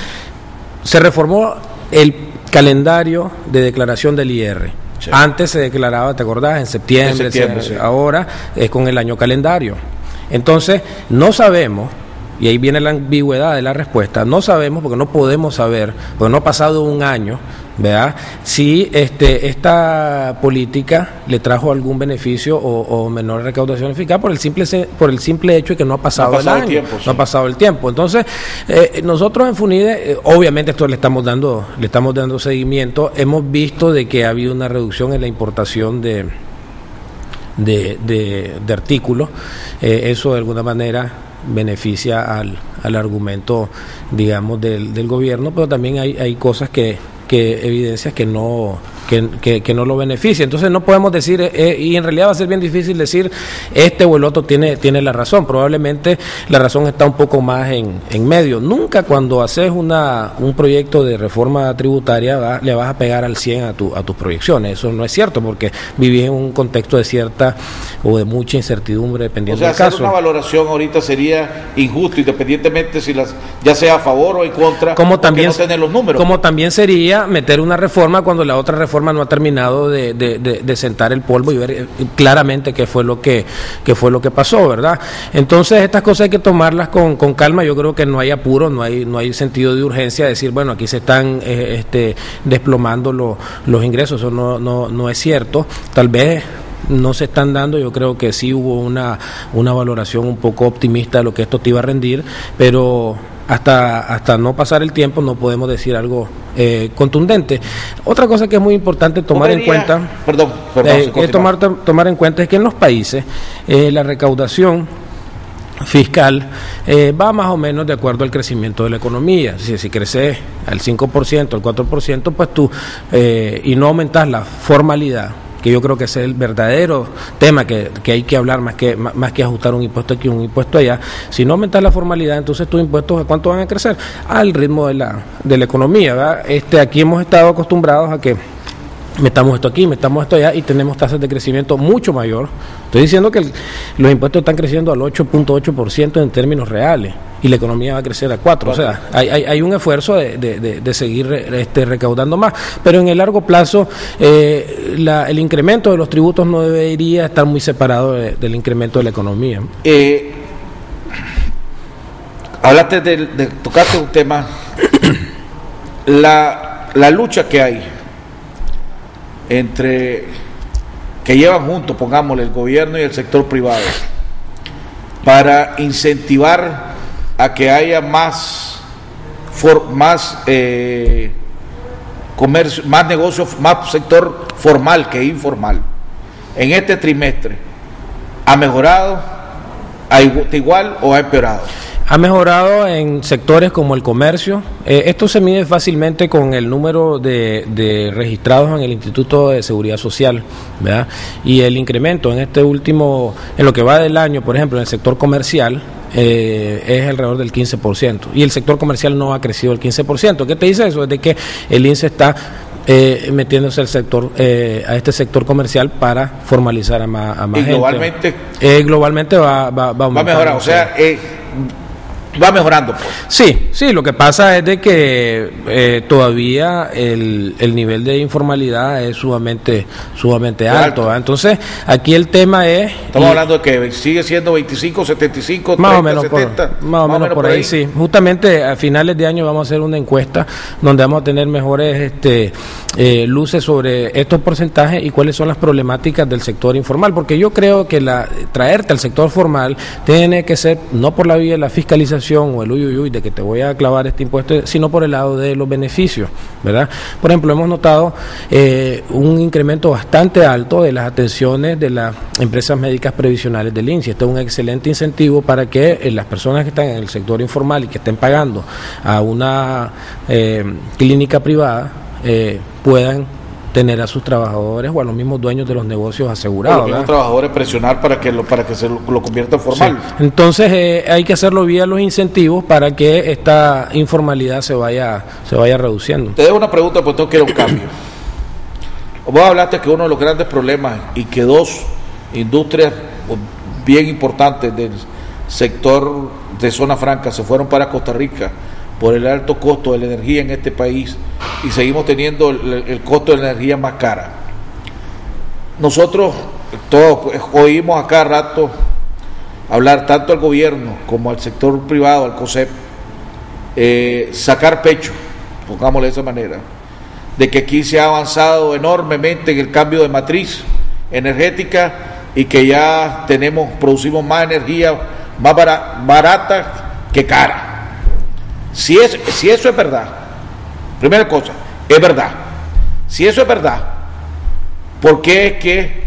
Se reformó el calendario de declaración del IR. Sí. Antes se declaraba, ¿te acordás? En septiembre sí. Ahora es con el año calendario. Entonces, no sabemos, y ahí viene la ambigüedad de la respuesta, no sabemos porque no podemos saber, porque no ha pasado un año, ¿verdad? Si esta política le trajo algún beneficio o menor recaudación fiscal por el simple hecho de que no ha pasado el año, no ha pasado el tiempo. Entonces, nosotros en FUNIDE, obviamente esto le estamos dando seguimiento. Hemos visto de que ha habido una reducción en la importación de artículos. Eso de alguna manera beneficia al argumento, digamos, del gobierno, pero también hay cosas que evidencias que no lo beneficia. Entonces no podemos decir, y en realidad va a ser bien difícil decir este o el otro tiene la razón. Probablemente la razón está un poco más en medio. Nunca cuando haces un proyecto de reforma tributaria le vas a pegar al 100 a tus proyecciones. Eso no es cierto, porque vivís en un contexto de cierta o de mucha incertidumbre dependiendo del caso. Hacer una valoración ahorita sería injusto, independientemente si ya sea a favor o en contra, como también, no tener los números. Como también sería meter una reforma cuando la otra reforma no ha terminado de sentar el polvo y ver claramente qué fue lo que pasó, ¿verdad? Entonces estas cosas hay que tomarlas con calma. Yo creo que no hay apuro, no hay sentido de urgencia de decir, bueno, aquí se están desplomando los ingresos. Eso no es cierto. Tal vez no se están dando. Yo creo que sí hubo una valoración un poco optimista de lo que esto te iba a rendir, pero hasta no pasar el tiempo no podemos decir algo contundente. Otra cosa que es muy importante tomar en cuenta, tomar en cuenta es que en los países la recaudación fiscal va más o menos de acuerdo al crecimiento de la economía. Si creces al 5%, al 4%, pues tú y no aumentas la formalidad, que yo creo que ese es el verdadero tema que hay que hablar más que ajustar un impuesto aquí, un impuesto allá. Si no aumentas la formalidad, entonces tus impuestos, ¿a cuánto van a crecer? Al ritmo de la economía, ¿verdad? Aquí hemos estado acostumbrados a que metamos esto aquí, metamos esto allá y tenemos tasas de crecimiento mucho mayor. Estoy diciendo que los impuestos están creciendo al 8.8% en términos reales y la economía va a crecer a 4%. O sea, hay un esfuerzo de seguir recaudando más, pero en el largo plazo el incremento de los tributos no debería estar muy separado del incremento de la economía. Hablaste tocaste un tema, la lucha que hay entre que llevan juntos, pongámosle, el gobierno y el sector privado para incentivar a que haya más comercio, más negocio, más sector formal que informal. En este trimestre, ¿ha mejorado, igual o ha empeorado? Ha mejorado en sectores como el comercio. Esto se mide fácilmente con el número de registrados en el Instituto de Seguridad Social, ¿verdad? Y el incremento en en lo que va del año, por ejemplo, en el sector comercial, es alrededor del 15%. Y el sector comercial no ha crecido el 15%. ¿Qué te dice eso? Es de que el INSE está metiéndose a este sector comercial para formalizar a más y gente. Globalmente va a mejorar, o sea, va mejorando, pues. Sí, lo que pasa es de que todavía el nivel de informalidad es sumamente alto, ¿verdad? Entonces, aquí el tema es... Estamos hablando de que sigue siendo 25, 75, 30, más o menos 70. Más o menos por ahí, sí. Justamente a finales de año vamos a hacer una encuesta donde vamos a tener mejores luces sobre estos porcentajes y cuáles son las problemáticas del sector informal, porque yo creo que traerte al sector formal tiene que ser no por la vía de la fiscalización o el uyuyuy de que te voy a clavar este impuesto, sino por el lado de los beneficios, ¿verdad? Por ejemplo, hemos notado un incremento bastante alto de las atenciones de las empresas médicas previsionales del INSS. Este es un excelente incentivo para que las personas que están en el sector informal y que estén pagando a una clínica privada puedan tener a sus trabajadores o a los mismos dueños de los negocios asegurados. A los mismos trabajadores presionar para que se lo convierta en formal. Sí. Entonces hay que hacerlo vía los incentivos para que esta informalidad se vaya reduciendo. Te dejo una pregunta, pues tengo que ir a un cambio. Vos hablaste que uno de los grandes problemas y que dos industrias bien importantes del sector de zona franca se fueron para Costa Rica por el alto costo de la energía en este país y seguimos teniendo el costo de la energía más cara. Nosotros todos oímos a cada rato hablar tanto al gobierno como al sector privado, al COSEP, sacar pecho, pongámosle de esa manera, de que aquí se ha avanzado enormemente en el cambio de matriz energética y que ya producimos más energía más barata que cara. Si eso es verdad, primera cosa, es verdad. Si eso es verdad, ¿por qué es que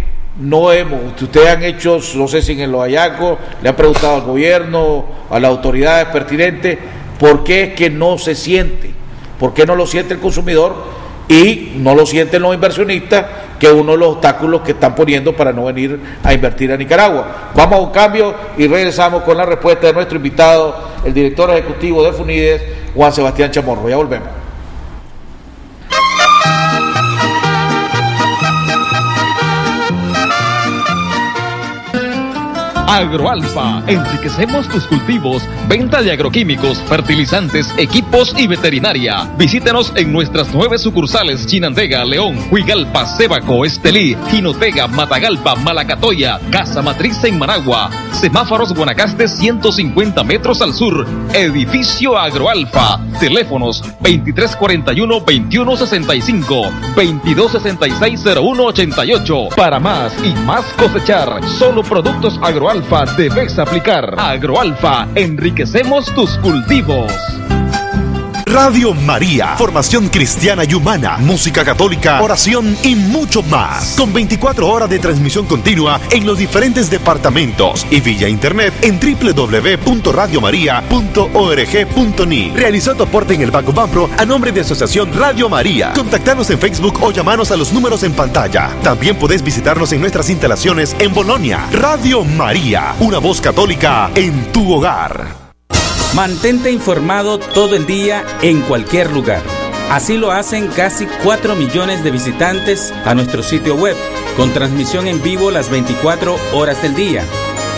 ustedes han hecho, no sé si en los hallazgos, le han preguntado al gobierno, a las autoridades pertinentes, ¿por qué es que no se siente? ¿Por qué no lo siente el consumidor y no lo sienten los inversionistas, que es uno de los obstáculos que están poniendo para no venir a invertir a Nicaragua? Vamos a un cambio y regresamos con la respuesta de nuestro invitado, el director ejecutivo de Funides, Juan Sebastián Chamorro. Ya volvemos. Agroalfa, enriquecemos tus cultivos, venta de agroquímicos, fertilizantes, equipos y veterinaria. Visítanos en nuestras 9 sucursales: Chinandega, León, Huigalpa, Sébaco, Estelí, Jinotega, Matagalpa, Malacatoya, Casa Matriz en Managua, Semáforos Guanacaste 150 metros al sur. Edificio Agroalfa. Teléfonos 2341-2165, 2266-0188. Para más y más cosechar, solo productos Agroalfa debes aplicar. Agroalfa, enriquecemos tus cultivos. Radio María, formación cristiana y humana, música católica, oración y mucho más. Con 24 horas de transmisión continua en los diferentes departamentos y vía internet en www.radiomaria.org.ni. Realizó tu aporte en el Banco Banpro a nombre de Asociación Radio María. Contactanos en Facebook o llamanos a los números en pantalla. También podés visitarnos en nuestras instalaciones en Bolonia. Radio María, una voz católica en tu hogar. Mantente informado todo el día en cualquier lugar. Así lo hacen casi 4 millones de visitantes a nuestro sitio web, con transmisión en vivo las 24 horas del día,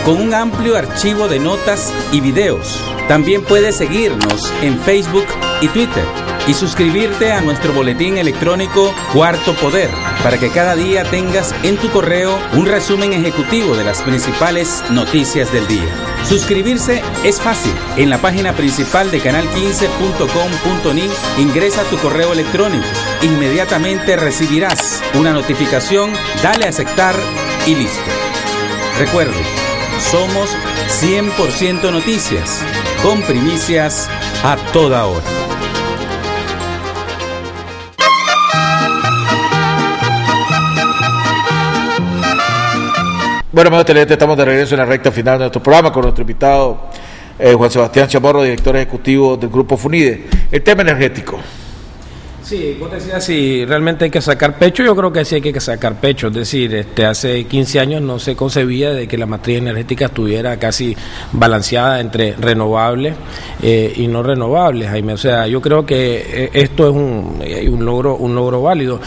con un amplio archivo de notas y videos. También puedes seguirnos en Facebook y Twitter y suscribirte a nuestro boletín electrónico Cuarto Poder, para que cada día tengas en tu correo un resumen ejecutivo de las principales noticias del día. Suscribirse es fácil. En la página principal de canal15.com.ni ingresa tu correo electrónico. Inmediatamente recibirás una notificación, dale a aceptar y listo. Recuerde, somos 100% noticias, con primicias a toda hora. Bueno, amigos televidentes, estamos de regreso en la recta final de nuestro programa con nuestro invitado Juan Sebastián Chamorro, director ejecutivo del Grupo FUNIDE. El tema energético. Sí, vos decías si realmente hay que sacar pecho. Yo creo que sí hay que sacar pecho. Es decir, hace 15 años no se concebía de que la matriz energética estuviera casi balanceada entre renovables y no renovables, Jaime. O sea, yo creo que esto es un logro válido.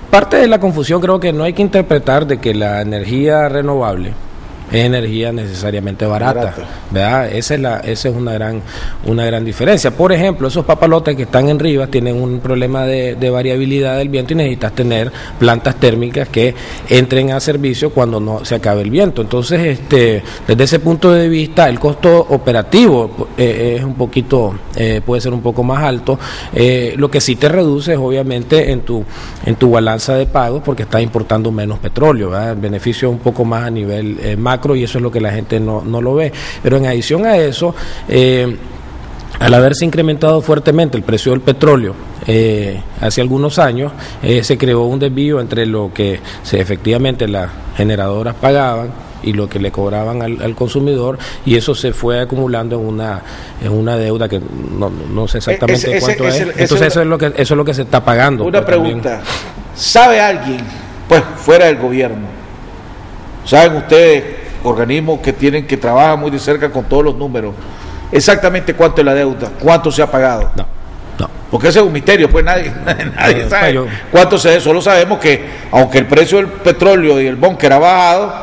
Parte de la confusión creo que no hay que interpretar de que la energía renovable es energía necesariamente barata, ¿verdad? Esa es una gran diferencia. Por ejemplo, esos papalotes que están en Rivas tienen un problema de variabilidad del viento y necesitas tener plantas térmicas que entren a servicio cuando no se acabe el viento. Entonces, desde ese punto de vista, el costo operativo es un poquito, puede ser un poco más alto. Lo que sí te reduce es obviamente en tu balanza de pagos, porque estás importando menos petróleo, ¿verdad? El beneficio es un poco más a nivel macro, y eso es lo que la gente no lo ve. Pero en adición a eso, al haberse incrementado fuertemente el precio del petróleo hace algunos años, se creó un desvío entre lo que efectivamente las generadoras pagaban y lo que le cobraban al consumidor, y eso se fue acumulando en una deuda que no sé exactamente cuánto es. Entonces eso es lo que se está pagando. Una pregunta, ¿sabe alguien, pues fuera del gobierno, saben ustedes, organismos que trabajan muy de cerca con todos los números, exactamente cuánto es la deuda, cuánto se ha pagado? No. Porque ese es un misterio, pues nadie sabe cuánto se debe. Solo sabemos que aunque el precio del petróleo y el búnker ha bajado,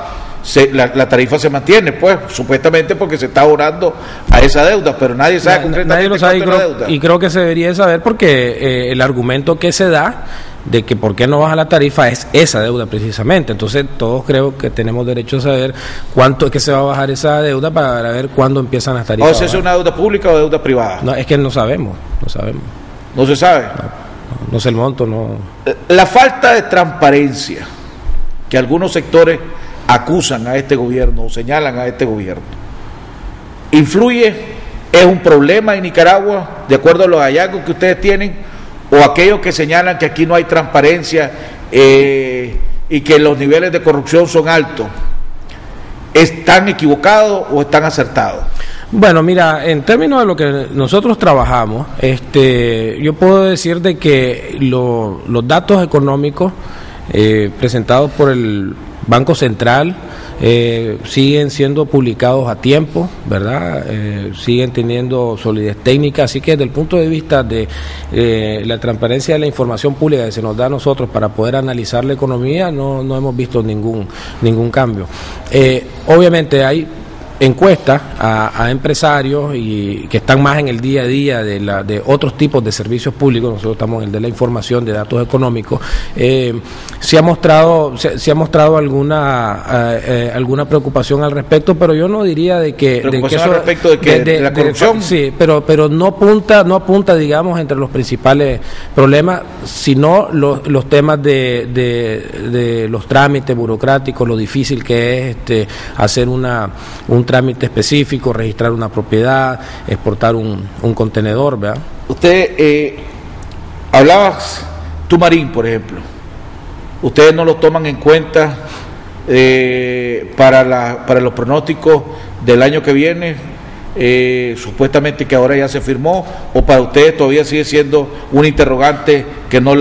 la tarifa se mantiene, pues supuestamente porque se está abonando a esa deuda, pero nadie sabe concretamente cuánto es la deuda. Y creo que se debería saber, porque el argumento que se da de que por qué no baja la tarifa es esa deuda precisamente. Entonces todos creo que tenemos derecho a saber cuánto es que se va a bajar esa deuda para ver cuándo empiezan las tarifas. ¿O sea, es una deuda pública o deuda privada? No, es que no sabemos. ¿No se sabe? No sé el monto, no. La falta de transparencia que algunos sectores acusan a este gobierno o señalan a este gobierno, ¿influye? ¿Es un problema en Nicaragua, de acuerdo a los hallazgos que ustedes tienen? ¿O aquellos que señalan que aquí no hay transparencia y que los niveles de corrupción son altos, están equivocados o están acertados? Bueno, mira, en términos de lo que nosotros trabajamos, yo puedo decir de que los datos económicos presentados por el Banco Central siguen siendo publicados a tiempo, ¿verdad? Siguen teniendo solidez técnica, así que desde el punto de vista de la transparencia de la información pública que se nos da a nosotros para poder analizar la economía, no hemos visto ningún cambio. Obviamente hay encuestas a empresarios y que están más en el día a día de otros tipos de servicios públicos. Nosotros estamos en el de la información, de datos económicos. Se ha mostrado alguna preocupación al respecto, pero yo no diría de que eso, al respecto de la corrupción. Sí, pero no apunta, digamos, entre los principales problemas, sino los temas de los trámites burocráticos, lo difícil que es hacer un trámite específico, registrar una propiedad, exportar un contenedor, ¿verdad? usted hablabas Tumarín, por ejemplo. Ustedes no lo toman en cuenta para los pronósticos del año que viene, supuestamente que ahora ya se firmó, o para ustedes todavía sigue siendo un interrogante que no.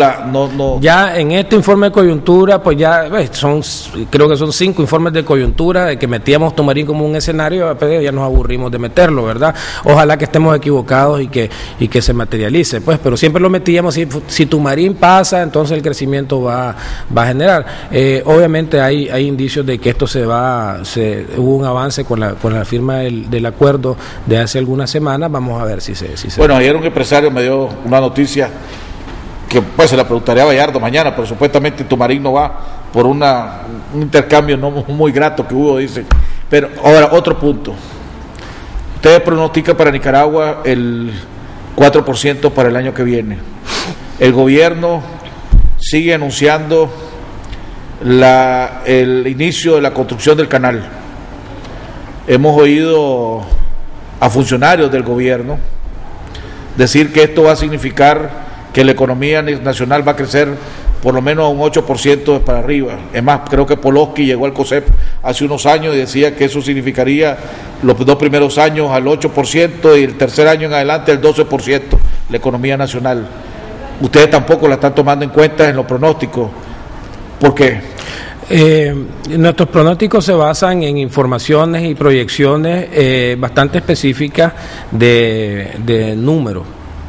Ya en este informe de coyuntura, pues ya creo que son 5 informes de coyuntura de que metíamos Tumarín como un escenario, pues ya nos aburrimos de meterlo, ¿verdad? Ojalá que estemos equivocados y que se materialice, pues, pero siempre lo metíamos, si Tumarín pasa, entonces el crecimiento va a generar. Obviamente hay indicios de que esto hubo un avance con la firma del acuerdo de hace algunas semanas. Vamos a ver si se Bueno, ayer un empresario me dio una noticia que pues se la preguntaré a Bayardo mañana, pero supuestamente Tumarín no va por un intercambio no muy grato que hubo, dice. Pero ahora, otro punto. Ustedes pronostican para Nicaragua el 4% para el año que viene. El gobierno sigue anunciando el inicio de la construcción del canal. Hemos oído a funcionarios del gobierno decir que esto va a significar que la economía nacional va a crecer por lo menos a un 8% para arriba. Es más, creo que Poloski llegó al COSEP hace unos años y decía que eso significaría los 2 primeros años al 8% y el tercer año en adelante al 12%, la economía nacional. Ustedes tampoco la están tomando en cuenta en los pronósticos. ¿Por qué? Nuestros pronósticos se basan en informaciones y proyecciones bastante específicas de números,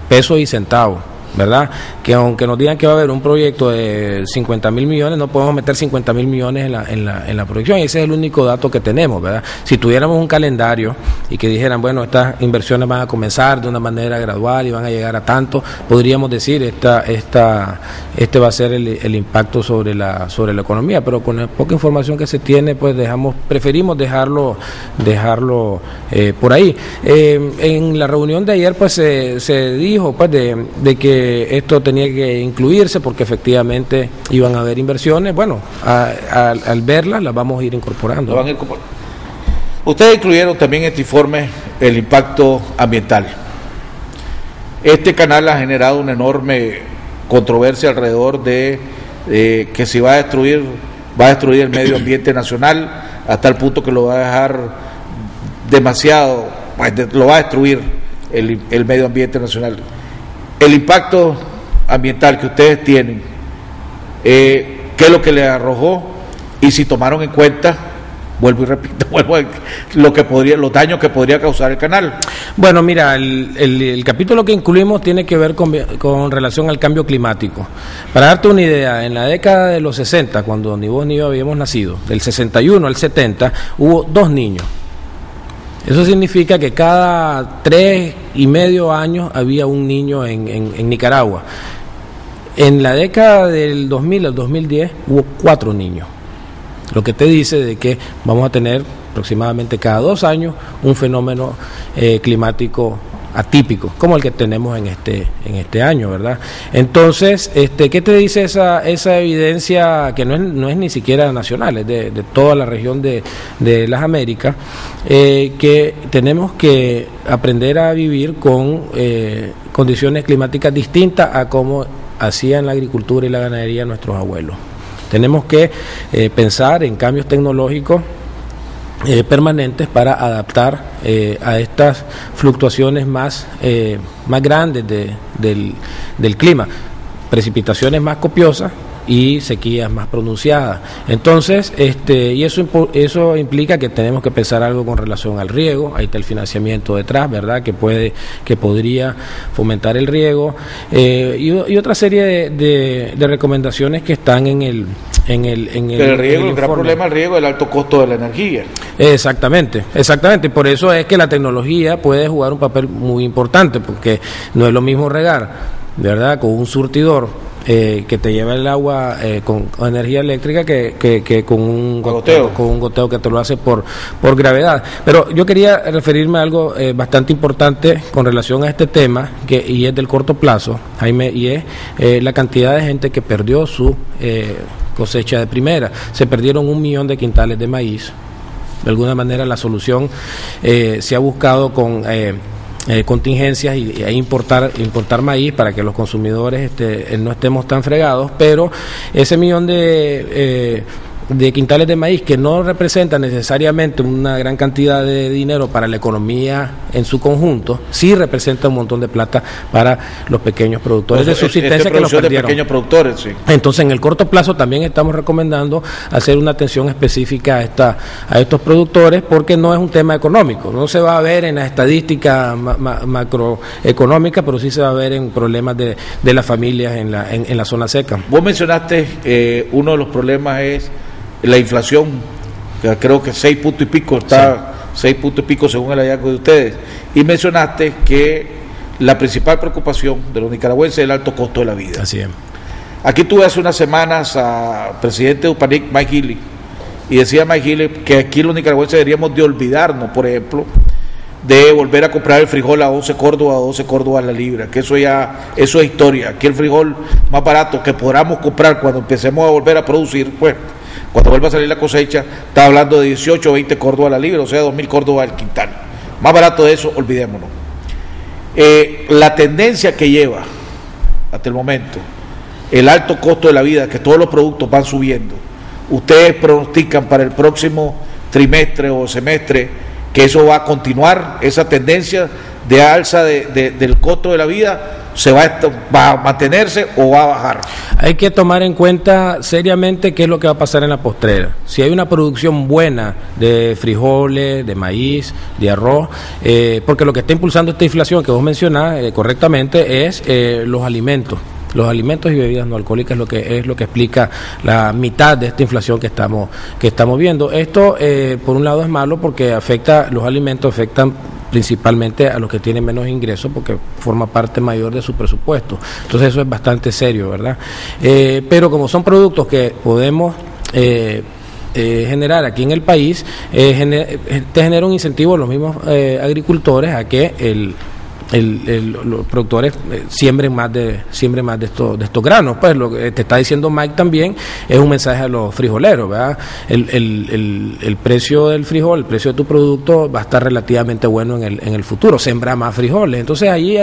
pesos y centavos, ¿verdad? Que aunque nos digan que va a haber un proyecto de 50.000 millones, no podemos meter 50.000 millones en la proyección, y ese es el único dato que tenemos, ¿verdad? Si tuviéramos un calendario y que dijeran, bueno, estas inversiones van a comenzar de una manera gradual y van a llegar a tanto, podríamos decir este va a ser el impacto sobre la economía, pero con la poca información que se tiene, pues preferimos dejarlo por ahí. En la reunión de ayer, pues se dijo, pues, de que esto tenía que incluirse porque efectivamente iban a haber inversiones. Bueno, al verlas las vamos a ir incorporando. Ustedes incluyeron también en este informe el impacto ambiental. Este canal ha generado una enorme controversia alrededor de que si va a destruir el medio ambiente nacional hasta el punto que lo va a dejar demasiado, lo va a destruir el medio ambiente nacional. El impacto ambiental que ustedes tienen, ¿qué es lo que le arrojó? Y si tomaron en cuenta, vuelvo y repito, los daños que podría causar el canal. Bueno, mira, el capítulo que incluimos tiene que ver con relación al cambio climático. Para darte una idea, en la década de los 60, cuando ni vos ni yo habíamos nacido, del 61 al 70, hubo 2 niños. Eso significa que cada 3,5 años había un niño en Nicaragua. En la década del 2000 al 2010 hubo 4 niños. Lo que te dice de que vamos a tener aproximadamente cada 2 años un fenómeno climático atípico, como el que tenemos en este año, ¿verdad? Entonces, ¿qué te dice esa evidencia que no es ni siquiera nacional, es de toda la región de las Américas, que tenemos que aprender a vivir con condiciones climáticas distintas a como hacían la agricultura y la ganadería nuestros abuelos? Tenemos que pensar en cambios tecnológicos permanentes para adaptar a estas fluctuaciones más grandes del clima, precipitaciones más copiosas y sequías más pronunciadas. Entonces, y eso implica que tenemos que pensar algo con relación al riego. Ahí está el financiamiento detrás, ¿verdad? Que podría fomentar el riego, y otra serie de recomendaciones que están en el riego, el gran problema del riego es el alto costo de la energía. Exactamente. Por eso es que la tecnología puede jugar un papel muy importante, porque no es lo mismo regar, ¿verdad?, con un surtidor que te lleva el agua con energía eléctrica que con un goteo que te lo hace por gravedad. Pero yo quería referirme a algo bastante importante con relación a este tema, y es del corto plazo, Jaime, y es la cantidad de gente que perdió su cosecha de primera. Se perdieron 1 millón de quintales de maíz. De alguna manera la solución se ha buscado con contingencias y importar maíz para que los consumidores no estemos tan fregados, pero ese millón de quintales de maíz, que no representan necesariamente una gran cantidad de dinero para la economía en su conjunto, sí representa un montón de plata para los pequeños productores de subsistencia que los perdieron. De pequeños productores, sí. Entonces, en el corto plazo también estamos recomendando hacer una atención específica a estos productores, porque no es un tema económico, no se va a ver en la estadística macroeconómica, pero sí se va a ver en problemas de las familias en la zona seca. Vos mencionaste uno de los problemas es la inflación, que creo que 6 puntos y pico está, sí. 6 puntos y pico según el hallazgo de ustedes, y mencionaste que la principal preocupación de los nicaragüenses es el alto costo de la vida. Así es. Aquí tuve hace unas semanas al presidente de UPANIC, Mike Healy, y decía Mike Healy que aquí los nicaragüenses deberíamos de olvidarnos, por ejemplo, de volver a comprar el frijol a 11 córdobas la libra, que eso es historia. Aquí el frijol más barato que podamos comprar cuando empecemos a volver a producir, pues cuando vuelva a salir la cosecha, está hablando de 18 o 20 córdobas la libra, o sea, 2.000 córdobas al quintal. Más barato de eso, olvidémonos. La tendencia que lleva hasta el momento, el alto costo de la vida, que todos los productos van subiendo, ustedes pronostican para el próximo trimestre o semestre que eso va a continuar, esa tendencia de alza del costo de la vida, va a mantenerse o va a bajar. Hay que tomar en cuenta seriamente qué es lo que va a pasar en la postrera. Si hay una producción buena de frijoles, de maíz, de arroz, porque lo que está impulsando esta inflación que vos mencionás correctamente es los alimentos. Los alimentos y bebidas no alcohólicas es lo que explica la mitad de esta inflación que estamos viendo. Esto, por un lado, es malo porque los alimentos afectan principalmente a los que tienen menos ingresos, porque forma parte mayor de su presupuesto. Entonces eso es bastante serio, ¿verdad? Pero como son productos que podemos generar aquí en el país, te genera un incentivo a los mismos agricultores a que los productores siembren más de estos granos. Pues lo que te está diciendo Mike también es un mensaje a los frijoleros, ¿verdad? El precio del frijol, el precio de tu producto va a estar relativamente bueno en el futuro. Sembra más frijoles. Entonces ahí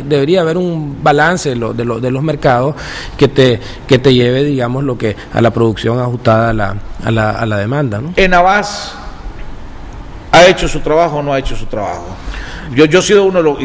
debería haber un balance de los mercados que te lleve, digamos, a la producción ajustada a la demanda, ¿no? ¿Enavás ha hecho su trabajo o no ha hecho su trabajo? Yo he sido uno de los,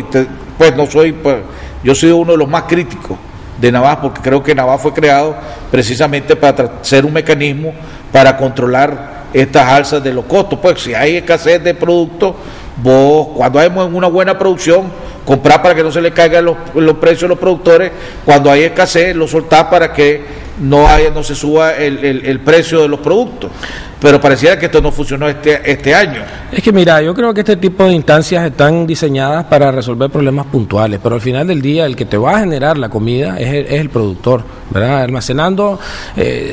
yo he sido uno de los más críticos de Navás, porque creo que Navás fue creado precisamente para ser un mecanismo para controlar estas alzas de los costos. Pues si hay escasez de productos, vos, cuando hay una buena producción, comprar para que no se le caigan los precios a los productores. Cuando hay escasez, lo soltás para que no se suba el precio de los productos. Pero pareciera que esto no funcionó este año. Es que mira, yo creo que este tipo de instancias están diseñadas para resolver problemas puntuales, pero al final del día el que te va a generar la comida es el productor, ¿verdad? Almacenando,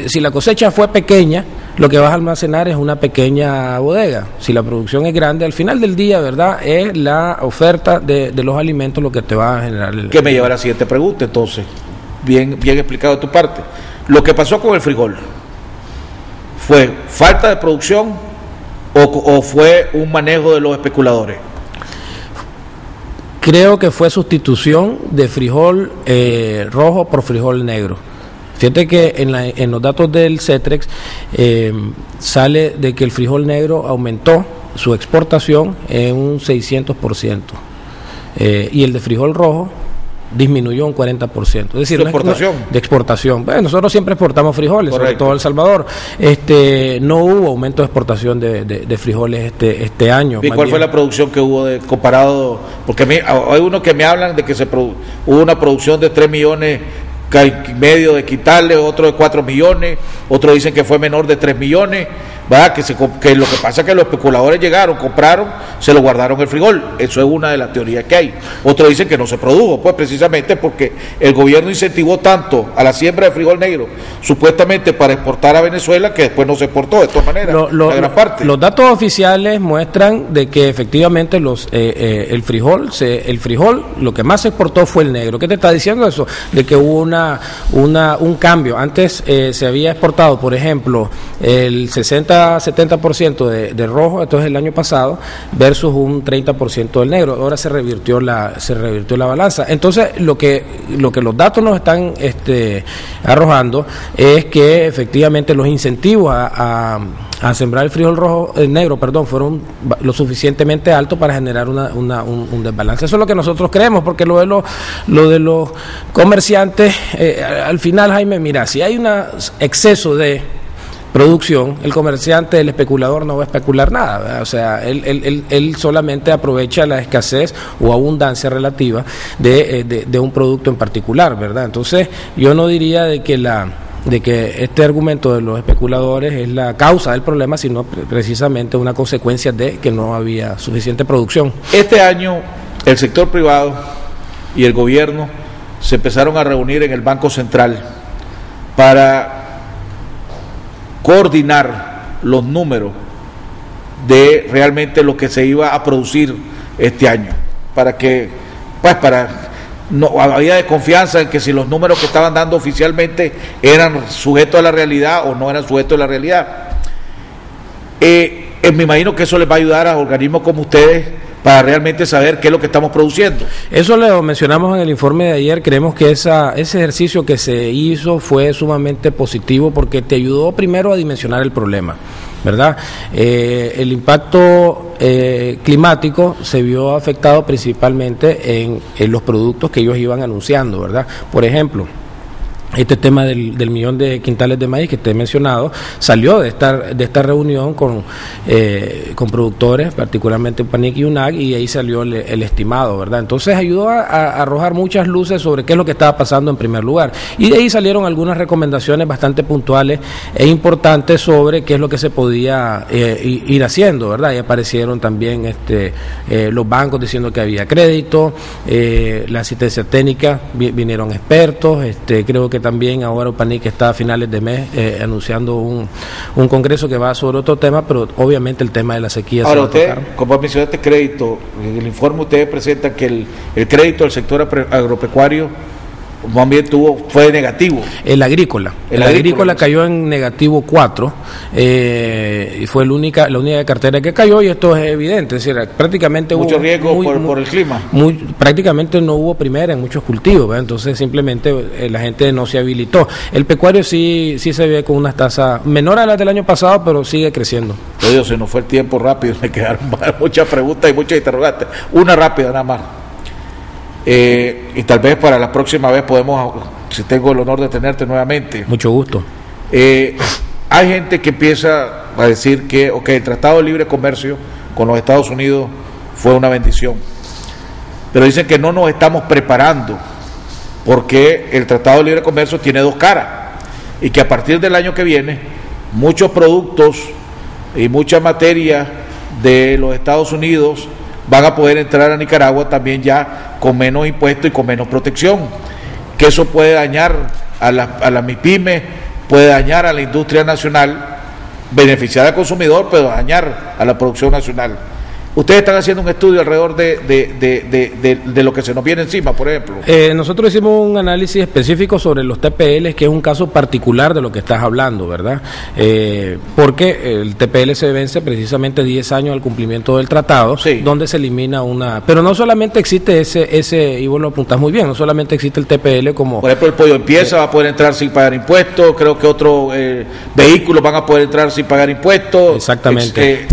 si la cosecha fue pequeña, lo que vas a almacenar es una pequeña bodega. Si la producción es grande, al final del día, ¿verdad?, es la oferta de los alimentos lo que te va a generar. Que me lleva a la siguiente pregunta, entonces, bien explicado de tu parte. Lo que pasó con el frijol, ¿fue falta de producción o fue un manejo de los especuladores? Creo que fue sustitución de frijol rojo por frijol negro. Fíjate que en los datos del CETREX sale de que el frijol negro aumentó su exportación en un 600%, y el de frijol rojo disminuyó un 40%. Es decir, de exportación. Bueno, nosotros siempre exportamos frijoles, correcto, sobre todo El Salvador. No hubo aumento de exportación de frijoles este año. ¿Y cuál fue la producción que hubo comparado? Porque hay unos que me hablan de que hubo una producción de 3 millones y medio de quintales, otro de 4 millones, otros dicen que fue menor de 3 millones, ¿verdad? Que lo que pasa es que los especuladores llegaron, compraron, se lo guardaron el frijol. Eso es una de las teorías que hay. Otros dicen que no se produjo, pues precisamente porque el gobierno incentivó tanto a la siembra de frijol negro, supuestamente para exportar a Venezuela, que después no se exportó de todas maneras, la gran parte. Los datos oficiales muestran de que efectivamente el frijol, lo que más se exportó fue el negro. ¿Qué te está diciendo eso? De que hubo un cambio. Antes se había exportado, por ejemplo, el 60 60-70% de rojo, entonces el año pasado, versus un 30% del negro. Ahora se revirtió la balanza. Entonces, lo que los datos nos están arrojando es que efectivamente los incentivos a sembrar el frijol rojo, el negro, fueron lo suficientemente altos para generar un desbalance. Eso es lo que nosotros creemos, porque lo de los comerciantes, al final, Jaime, mira, si hay un exceso de producción, el comerciante, el especulador no va a especular nada, ¿verdad? O sea, él solamente aprovecha la escasez o abundancia relativa de un producto en particular, ¿verdad? Entonces, yo no diría de que este argumento de los especuladores es la causa del problema, sino precisamente una consecuencia de que no había suficiente producción. Este año el sector privado y el gobierno se empezaron a reunir en el Banco Central para coordinar los números de realmente lo que se iba a producir este año, no había desconfianza en que si los números que estaban dando oficialmente eran sujetos a la realidad o no eran sujetos a la realidad. Me imagino que eso les va a ayudar a organismos como ustedes para realmente saber qué es lo que estamos produciendo. Eso lo mencionamos en el informe de ayer. Creemos que ese ejercicio que se hizo fue sumamente positivo porque te ayudó primero a dimensionar el problema, ¿verdad? El impacto climático se vio afectado principalmente en los productos que ellos iban anunciando, ¿verdad? Por ejemplo, este tema del millón de quintales de maíz que te he mencionado salió de esta reunión con productores, particularmente PANIC y UNAC, y ahí salió el estimado, ¿verdad? Entonces ayudó a arrojar muchas luces sobre qué es lo que estaba pasando en primer lugar, y de ahí salieron algunas recomendaciones bastante puntuales e importantes sobre qué es lo que se podía ir haciendo, ¿verdad? Y aparecieron también los bancos diciendo que había crédito, la asistencia técnica, vinieron expertos, creo que también ahora UPANIC está a finales de mes anunciando un congreso que va sobre otro tema, pero obviamente el tema de la sequía. Ahora usted, como mencionaste crédito, en el informe ustedes presentan que el crédito del sector agropecuario también fue negativo. El agrícola cayó en negativo 4 y fue la única cartera que cayó, y esto es evidente, es decir, prácticamente mucho riesgo por el clima. Prácticamente no hubo primera en muchos cultivos, ¿verdad? Entonces simplemente la gente no se habilitó. El pecuario sí se ve con unas tasas menores a las del año pasado, pero sigue creciendo. Dios, se nos fue el tiempo rápido, me quedaron muchas preguntas y muchas interrogantes. Una rápida nada más. Y tal vez para la próxima vez podemos, si tengo el honor de tenerte nuevamente. Mucho gusto. Hay gente que empieza a decir que el Tratado de Libre Comercio con los Estados Unidos fue una bendición, pero dicen que no nos estamos preparando porque el Tratado de Libre Comercio tiene dos caras y que a partir del año que viene muchos productos y mucha materia de los Estados Unidos van a poder entrar a Nicaragua también ya con menos impuestos y con menos protección, que eso puede dañar a la MIPYME, puede dañar a la industria nacional, beneficiar al consumidor, pero dañar a la producción nacional. Ustedes están haciendo un estudio alrededor de lo que se nos viene encima, por ejemplo. Nosotros hicimos un análisis específico sobre los TPL, que es un caso particular de lo que estás hablando, ¿verdad? Porque el TPL se vence precisamente 10 años al cumplimiento del tratado, sí, donde se elimina una... Pero no solamente existe ese y vos lo apuntás muy bien, no solamente existe el TPL como... Por ejemplo, el pollo en pieza va a poder entrar sin pagar impuestos, creo que otros vehículos van a poder entrar sin pagar impuestos. Exactamente.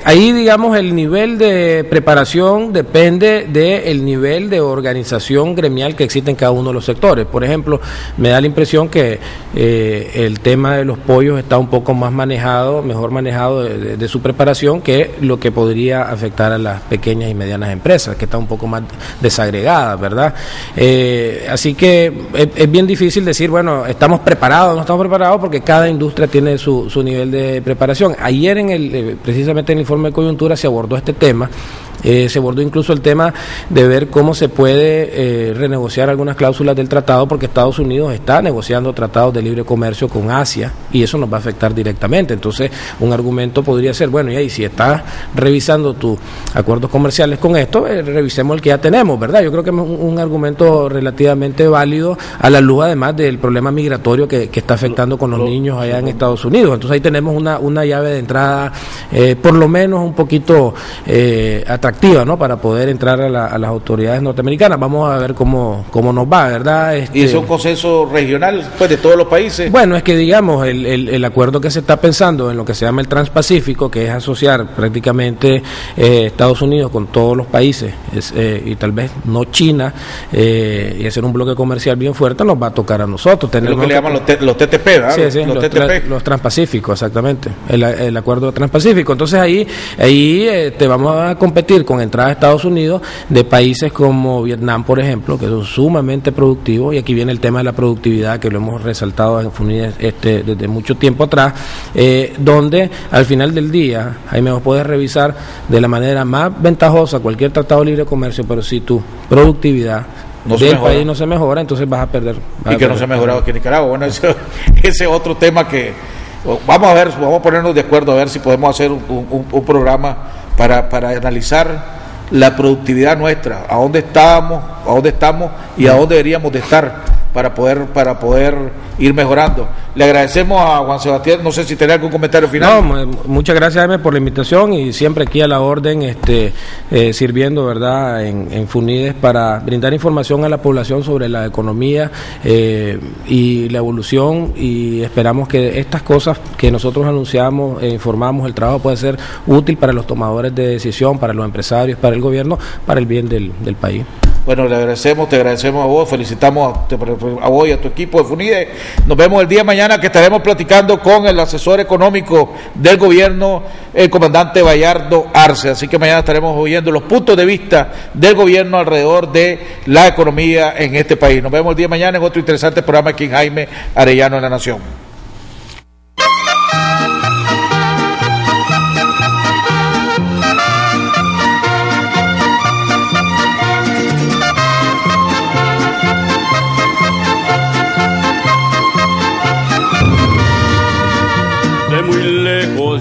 Ahí, digamos, el nivel de preparación depende del nivel de organización gremial que existe en cada uno de los sectores. Por ejemplo, me da la impresión que el tema de los pollos está un poco más mejor manejado de su preparación, que lo que podría afectar a las pequeñas y medianas empresas, que está un poco más desagregadas, ¿verdad? Así que es bien difícil decir, bueno, estamos preparados o no estamos preparados, porque cada industria tiene su nivel de preparación. Ayer precisamente en el informe de coyuntura se abordó este tema Se abordó incluso el tema de ver cómo se puede renegociar algunas cláusulas del tratado, porque Estados Unidos está negociando tratados de libre comercio con Asia y eso nos va a afectar directamente. Entonces, un argumento podría ser, bueno, y si estás revisando tus acuerdos comerciales con esto, revisemos el que ya tenemos, ¿verdad? Yo creo que es un argumento relativamente válido a la luz, además, del problema migratorio que está afectando con los niños allá en Estados Unidos. Entonces, ahí tenemos una llave de entrada, por lo menos un poquito atractiva, ¿no?, para poder entrar a las autoridades norteamericanas. Vamos a ver cómo nos va, ¿verdad? ¿Y es un consenso regional, pues, de todos los países? Bueno, es que, digamos, el acuerdo que se está pensando en lo que se llama el Transpacífico, que es asociar prácticamente Estados Unidos con todos los países, y tal vez no China, y hacer un bloque comercial bien fuerte, nos va a tocar a nosotros. Es lo que le llaman los TTP, ¿verdad? Sí, los Transpacíficos, exactamente, el acuerdo Transpacífico. Entonces ahí te vamos a competir con entrada a Estados Unidos de países como Vietnam, por ejemplo, que son sumamente productivos, y aquí viene el tema de la productividad, que lo hemos resaltado en FUNIDES desde mucho tiempo atrás, donde al final del día, Jaime, vos podés revisar de la manera más ventajosa cualquier tratado de libre comercio, pero si tu productividad del país no se mejora, entonces vas a perder. No se ha mejorado aquí en Nicaragua. Bueno, ese es otro tema que vamos a ponernos de acuerdo, a ver si podemos hacer un programa para analizar la productividad nuestra, a dónde estamos y a dónde deberíamos de estar para poder ir mejorando. Le agradecemos a Juan Sebastián, no sé si tiene algún comentario final. No, muchas gracias, Jaime, por la invitación, y siempre aquí a la orden, sirviendo, ¿verdad?, en FUNIDES para brindar información a la población sobre la economía y la evolución, y esperamos que estas cosas que nosotros anunciamos e informamos, el trabajo puede ser útil para los tomadores de decisión, para los empresarios, para el gobierno, para el bien del país. Bueno, te agradecemos a vos, felicitamos a vos y a tu equipo de FUNIDES. Nos vemos el día de mañana, que estaremos platicando con el asesor económico del gobierno, el comandante Bayardo Arce. Así que mañana estaremos oyendo los puntos de vista del gobierno alrededor de la economía en este país. Nos vemos el día de mañana en otro interesante programa aquí en Jaime Arellano en La Nación.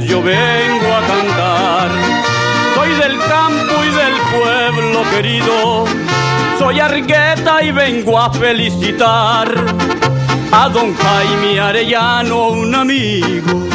Yo vengo a cantar, soy del campo y del pueblo querido, soy argueta y vengo a felicitar a don Jaime Arellano, un amigo